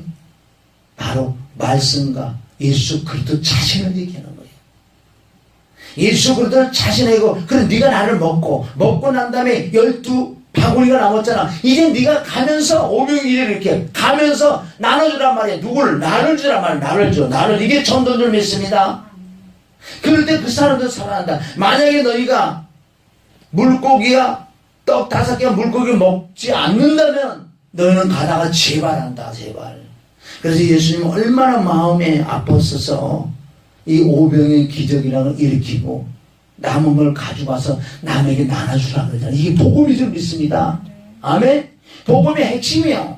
바로 말씀과 예수 그리스도 자신을 얘기하는 거예요. 예수 그리스도 자신이고 그래 네가 나를 먹고 난 다음에 12바구니가 남았잖아. 이제 네가 가면서 오병이를 이렇게 가면서 나눠주란 말이야. 누굴? 나를 주란 말이야. 나를 이게 전도인 줄 믿습니다. 그럴 때 그 사람들 살아난다. 만약에 너희가 물고기와 떡 5개와 물고기 먹지 않는다면 너희는 가다가 재발한다. 재발. 그래서 예수님은 얼마나 마음에 아팠어서 이 오병의 기적이라는 걸 일으키고 남은 걸 가져가서 남에게 나눠주라 그러잖아요. 이게 복음이 좀 있습니다. 아멘? 복음의 핵심이에요.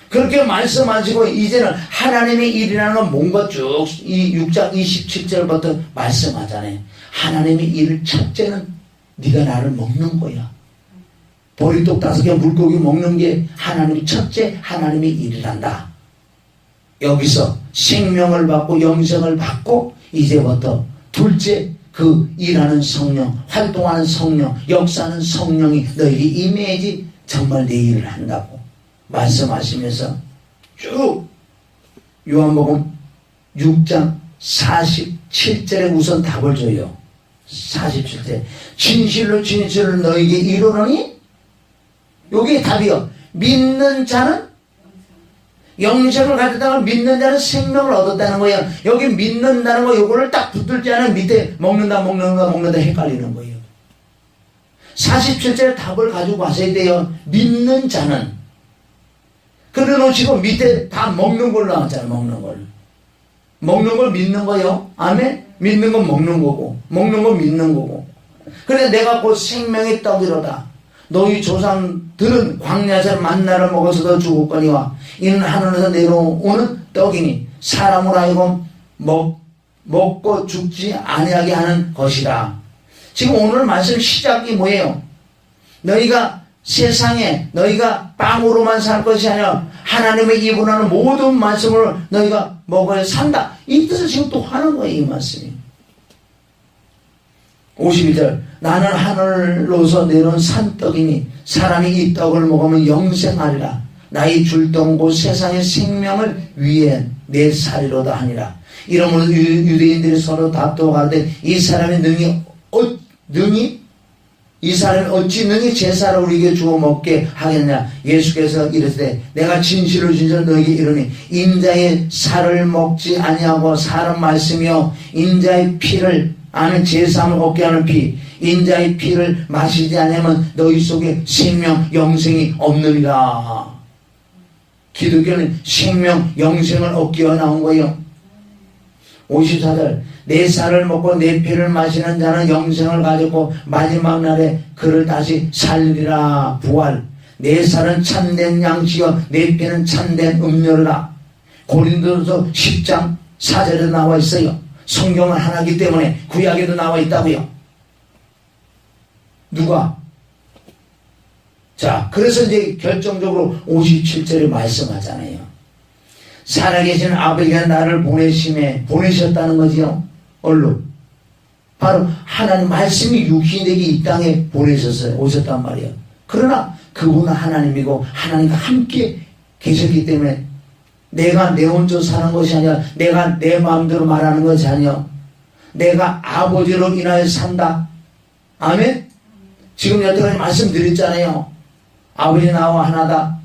그렇게 말씀하시고 이제는 하나님의 일이라는 건 뭔가 쭉 이 6장 27절부터 말씀하잖아요. 하나님의 일을 첫째는 네가 나를 먹는 거야. 보리떡 5개 물고기 먹는 게 하나님이 첫째 하나님의 일이란다. 여기서 생명을 받고 영생을 받고 이제부터 둘째 그 일하는 성령, 활동하는 성령, 역사하는 성령이 너에게 임해야지 정말 내 일을 한다고 말씀하시면서 쭉 요한복음 6장 47절에 우선 답을 줘요. 47절 진실로 너에게 이르노니 요게 답이요. 믿는 자는 영생을 가졌다는 믿는 자는 생명을 얻었다는 거예요. 여기 믿는다는 거 요거를 딱 붙들 지 않으면 밑에 먹는다 헷갈리는 거예요. 47절에 답을 가지고 가셔야 돼요. 믿는 자는 그래 놓으시고 밑에 다 먹는 걸로 나왔잖아요. 먹는 걸 믿는 거요. 아멘? 믿는 건 먹는 거고 먹는 건 믿는 거고. 그래 내가 곧 생명의 떡이로다. 너희 조상들은 광야에서 만나를 먹어서도 죽었거니와 이는 하늘에서 내려오는 떡이니 사람으로 하여금 먹고 죽지 아니하게 하는 것이라. 지금 오늘 말씀 시작이 뭐예요? 너희가 세상에 너희가 빵으로만 살 것이 아니라 하나님의 이분하는 모든 말씀을 너희가 먹어야 산다. 이 뜻을 지금 또 하는 거예요, 이 말씀이. 52절 나는 하늘로서 내려온 산떡이니 사람이 이 떡을 먹으면 영생하리라. 나의 줄동 곧 세상의 생명을 위해 내 살이로다 하니라. 이러므로 유대인들이 서로 다투어 가되 이 사람이 이 사람이 어찌 능히 제사를 우리에게 주어 먹게 하겠냐. 예수께서 이르시되 내가 진실로 너희에게 이르니 인자의 살을 먹지 아니하고 사람 말씀이요 인자의 피를 아는 제사함을 얻게 하는 피 인자의 피를 마시지 않으면 너희 속에 생명 영생이 없느니라. 기독교는 생명 영생을 얻기 위해 나온 거예요. 54절 내 살을 먹고 내 피를 마시는 자는 영생을 가지고 마지막 날에 그를 다시 살리리라. 부활 내 살은 참된 양식이요 내 피는 참된 음료라. 고린도서 10장 4절에 나와 있어요. 성경은 하나이기 때문에 구약에도 나와 있다고요. 누가? 자, 그래서 이제 결정적으로 57절에 말씀하잖아요. 살아계신 아버지가 나를 보내셨다는 거지요. 얼로 바로 하나님 말씀이 육신이 되게 이 땅에 오셨단 말이에요. 그러나 그분은 하나님이고 하나님과 함께 계셨기 때문에 내가 내 혼자 사는 것이 아니라 내가 내 마음대로 말하는 것이 아니요 내가 아버지로 인하여 산다. 아멘. 지금 여태까지 말씀드렸잖아요. 아버지 나와 하나다.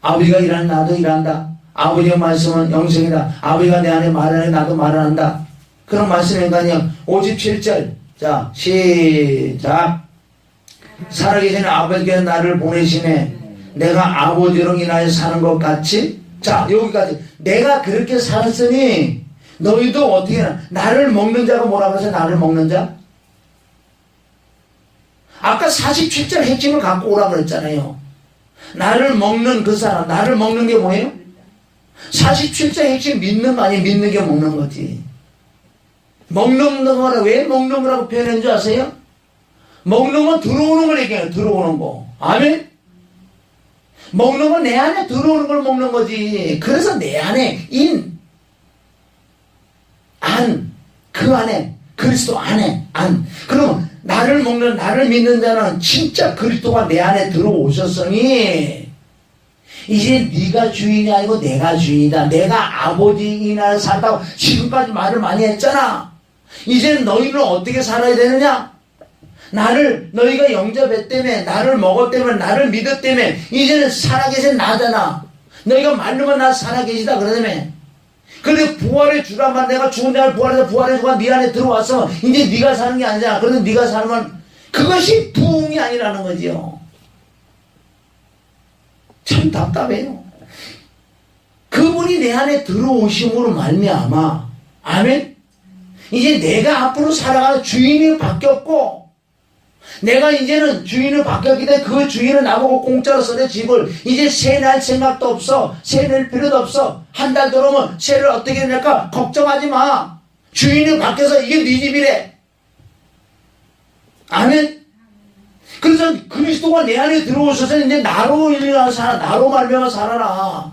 아버지가 일하는 나도 일한다. 아버지의 말씀은 영생이다. 아버지가 내 안에 말하는 나도 말한다. 그런 말씀인가요? 57절 자 시작. 살아계신 아버지께서 나를 보내시네. 내가 아버지로 인하여 사는 것 같이. 자 여기까지 내가 그렇게 살았으니 너희도 어떻게 해라. 나를 먹는 자가 뭐라고 해서 나를 먹는 자? 아까 47절 핵심을 갖고 오라고 그랬잖아요. 나를 먹는 그 사람. 나를 먹는 게 뭐예요? 47절 핵심 믿는 거 아니에요. 믿는 게 먹는 거지. 먹는 거라 왜 먹는 거라고 표현한 줄 아세요? 먹는 건 들어오는 걸 얘기해요. 들어오는 거. 아멘? 먹는 건 내 안에 들어오는 걸 먹는 거지. 그래서 내 안에 그 안에 그리스도 안에 그러면 나를 먹는 나를 믿는 자는 진짜 그리스도가 내 안에 들어오셨으니 이제 네가 주인이 아니고 내가 주인이다. 내가 아버지 나를 산다고 지금까지 말을 많이 했잖아. 이제 너희는 어떻게 살아야 되느냐? 너희가 영접했다며 나를 먹었다며 나를 믿었다며 이제는 살아계신 나잖아. 너희가 말로만 나 살아계시다 그러다며. 그런데 부활의 주라만 내가 죽은 자를 부활해서 부활의 주가 네 안에 들어와서 이제 네가 사는 게 아니잖아. 그런데 네가 살면 그것이 부흥이 아니라는 거지요. 참 답답해요. 그분이 내 안에 들어오심으로 말미암아 아멘. 이제 내가 앞으로 살아가는 주인이 바뀌었고 내가 이제는 주인을 바뀌었기 때문에 그 주인은 나보고 공짜로 써내 집을 이제 세 낼 생각도 없어. 세 낼 필요도 없어. 한 달 들어오면 세를 어떻게 낼까 걱정하지 마. 주인이 바뀌어서 이게 네 집이래. 아멘. 그래서 그리스도가 내 안에 들어오셔서 이제 나로 일어나 살아. 나로 말미암아 살아라.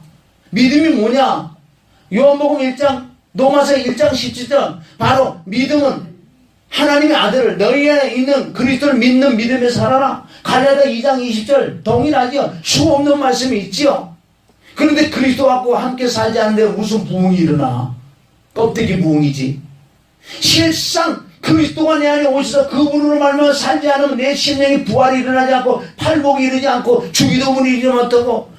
믿음이 뭐냐? 요한복음 1장 로마서 1장 17절 바로 믿음은 하나님의 아들을 너희 안에 있는 그리스도를 믿는 믿음에 살아라. 갈라디아 2장 20절 동일하지요. 수없는 말씀이 있지요. 그런데 그리스도 갖고 함께 살지 않는데 무슨 부흥이 일어나? 껍데기 부흥이지. 실상 그리스도가 내 안에 오셔서 그분으로 말미암아 살지 않으면 내 심령이 부활이 일어나지 않고 팔복이 이르지 않고 주기도문이 이르지 못하고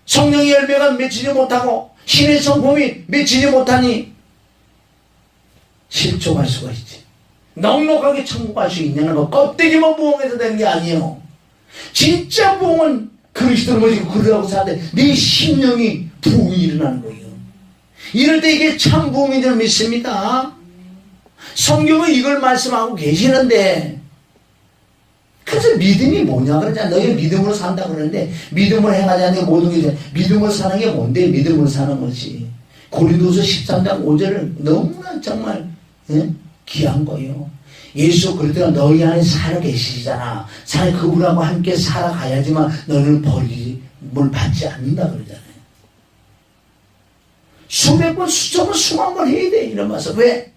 성령의 열매가 맺히지 못하고 신의 성품이 맺히지 못하니 실족할 수가 있지. 넉넉하게 천국 갈 수 있냐는 거. 껍데기만 부흥해서 되는 게 아니에요. 진짜 부흥은 그리스도를 모시고 그러고 사는데 네 심령이 부흥이 일어나는 거예요. 이럴 때 이게 참 부흥인 줄 믿습니다. 성경은 이걸 말씀하고 계시는데 그래서 믿음이 뭐냐 그러잖아. 너희 믿음으로 산다 그러는데 믿음으로 행하지 않는 게 모든 게 돼. 믿음으로 사는 게 뭔데? 믿음으로 사는 것이 고린도서 13장 5절은 너무나 정말 귀한 거예요. 예수 그리스도가 너희 안에 살아계시잖아. 잘 그분하고 함께 살아가야지만 너는 버림을 받지 않는다 그러잖아요. 수백 번, 수천 번, 수만 번 해야 돼. 이런 말씀. 왜?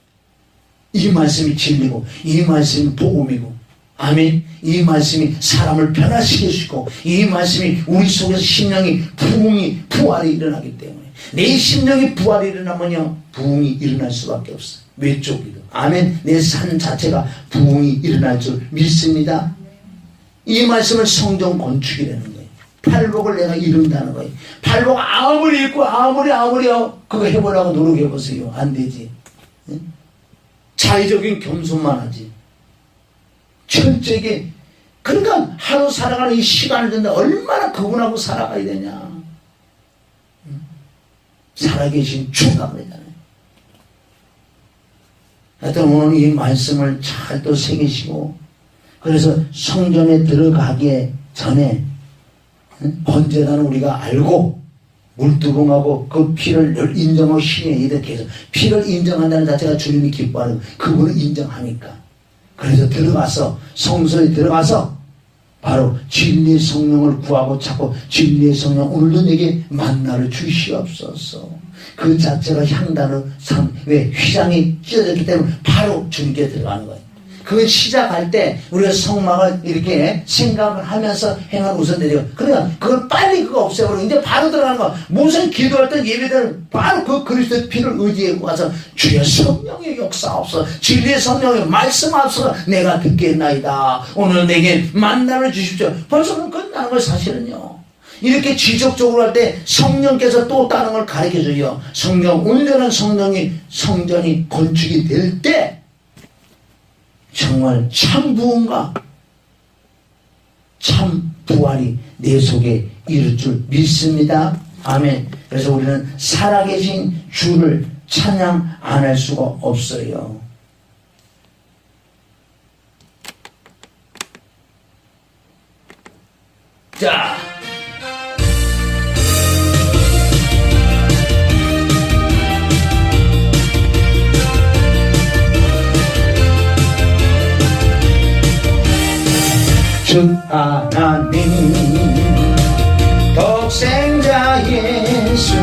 이 말씀이 진리고, 이 말씀이 복음이고, 아멘. 이 말씀이 사람을 변화시켜주고, 이 말씀이 우리 속에서 심령이 부활이 일어나기 때문에, 내 심령이 부활이 일어나면요, 부흥이 일어날 수밖에 없어. 외적이도. 아멘. 내 삶 자체가 부흥이 일어날 줄 믿습니다. 이 말씀을 성전 건축이라는 거예요. 팔복을 내가 이룬다는 거예요. 팔복 아무리 있고 아무리 그거 해보려고 노력해보세요. 안 되지. 자의적인 겸손만 하지. 철저하게. 그러니까 하루 살아가는 이 시간을 듣는데 얼마나 그분하고 살아가야 되냐. 살아계신 주가 그러잖아요. 하여튼 오늘 이 말씀을 잘 또 새기시고, 그래서 성전에 들어가기 전에 번제단은 우리가 알고 물두봉하고 그 피를 인정하고 신에 이렇게 해서 피를 인정한다는 자체가 주님이 기뻐하는 거예요. 그분을 인정하니까. 그래서 들어가서 성소에 들어가서 바로 진리의 성령을 구하고 찾고, 진리의 성령 오늘도 내게 만나를 주시옵소서. 그 자체가 향단의 삶, 왜 휘장이 찢어졌기 때문에 바로 주님께 들어가는 거예요. 그 시작할 때 우리가 성막을 이렇게 생각을 하면서 행하는 우선들이에요. 그러니까 그걸 빨리 그거 없애버리고 이제 바로 들어가는 거. 무슨 기도할 때 예배들 바로 그 그리스도의 피를 의지해 가서 주의 성령의 역사 없어, 진리의 성령의 말씀 없어 내가 듣겠나이다. 오늘 내게 만나를 주십시오. 벌써 끝나는 거예요. 사실은요. 이렇게 지속적으로 할 때 성령께서 또 다른 걸 가르쳐줘요. 성령, 온전한 성전이 건축이 될 때 정말 참 부흥과 참 부활이 내 속에 이룰 줄 믿습니다. 아멘. 그래서 우리는 살아계신 주를 찬양 안 할 수가 없어요. 자, 주 하나님 독생자 예수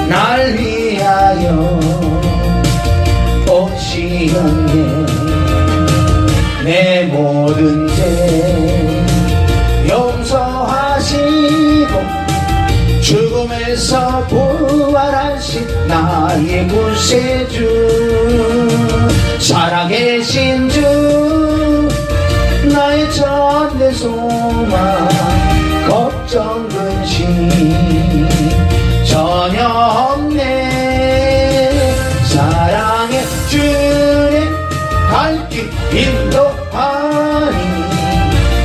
날 위하여 오시었네. 내 모든 죄 용서하시고 죽음에서 부활하신 나의 구세주, 살아계신 주 나의 참된 소망, 걱정 근심 전혀 없네. 사랑의 주님 갈 길 인도하니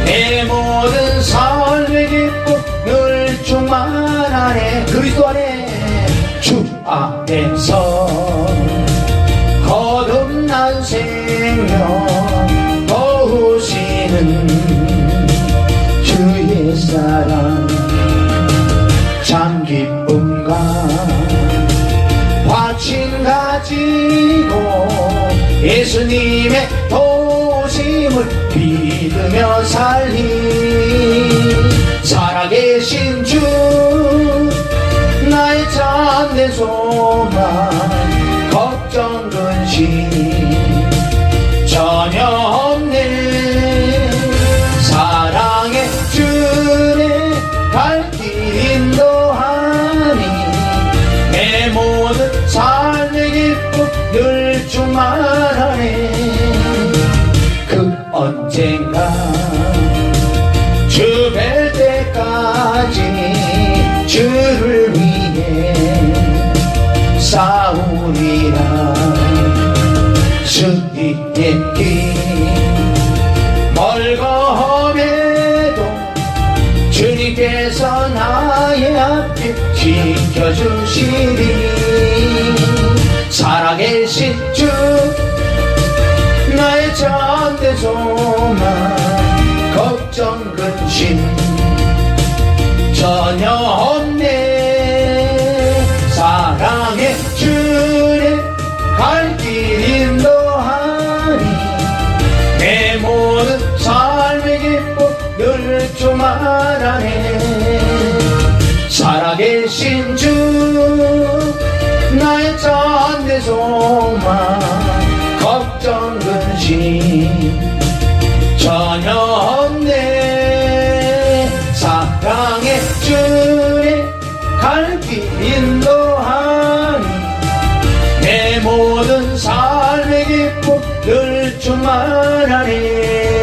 내 모든 삶의 기쁨 늘 충만하네. 그리스도 안에 주 안에서 거듭난 생명 도우시는 주의 사랑, 참 기쁨과 화친 가지고 예수님의 도우심을 믿으며 살리. 살아계신 주 나의 참된 소망, 걱정 근심 전혀 없네. 사랑의 주님 갈 길 인도하니 내 모든 삶의 기쁨 늘 충만하네. 그 언젠가 주 뵐 때까지 주를 위해 싸우리라. 주님의 길 멀거함에도 주님께서 나의 앞길 지켜주시리. 살아계신 주 나의 참된 소망, 걱정 근심 전혀 없네. 사랑의 주님 갈 길 인도하니 나의 소망 걱정 근심 전혀 없네. 사랑의 주님 갈 길 인도하니 내 모든 삶의 기쁨 늘 충만하니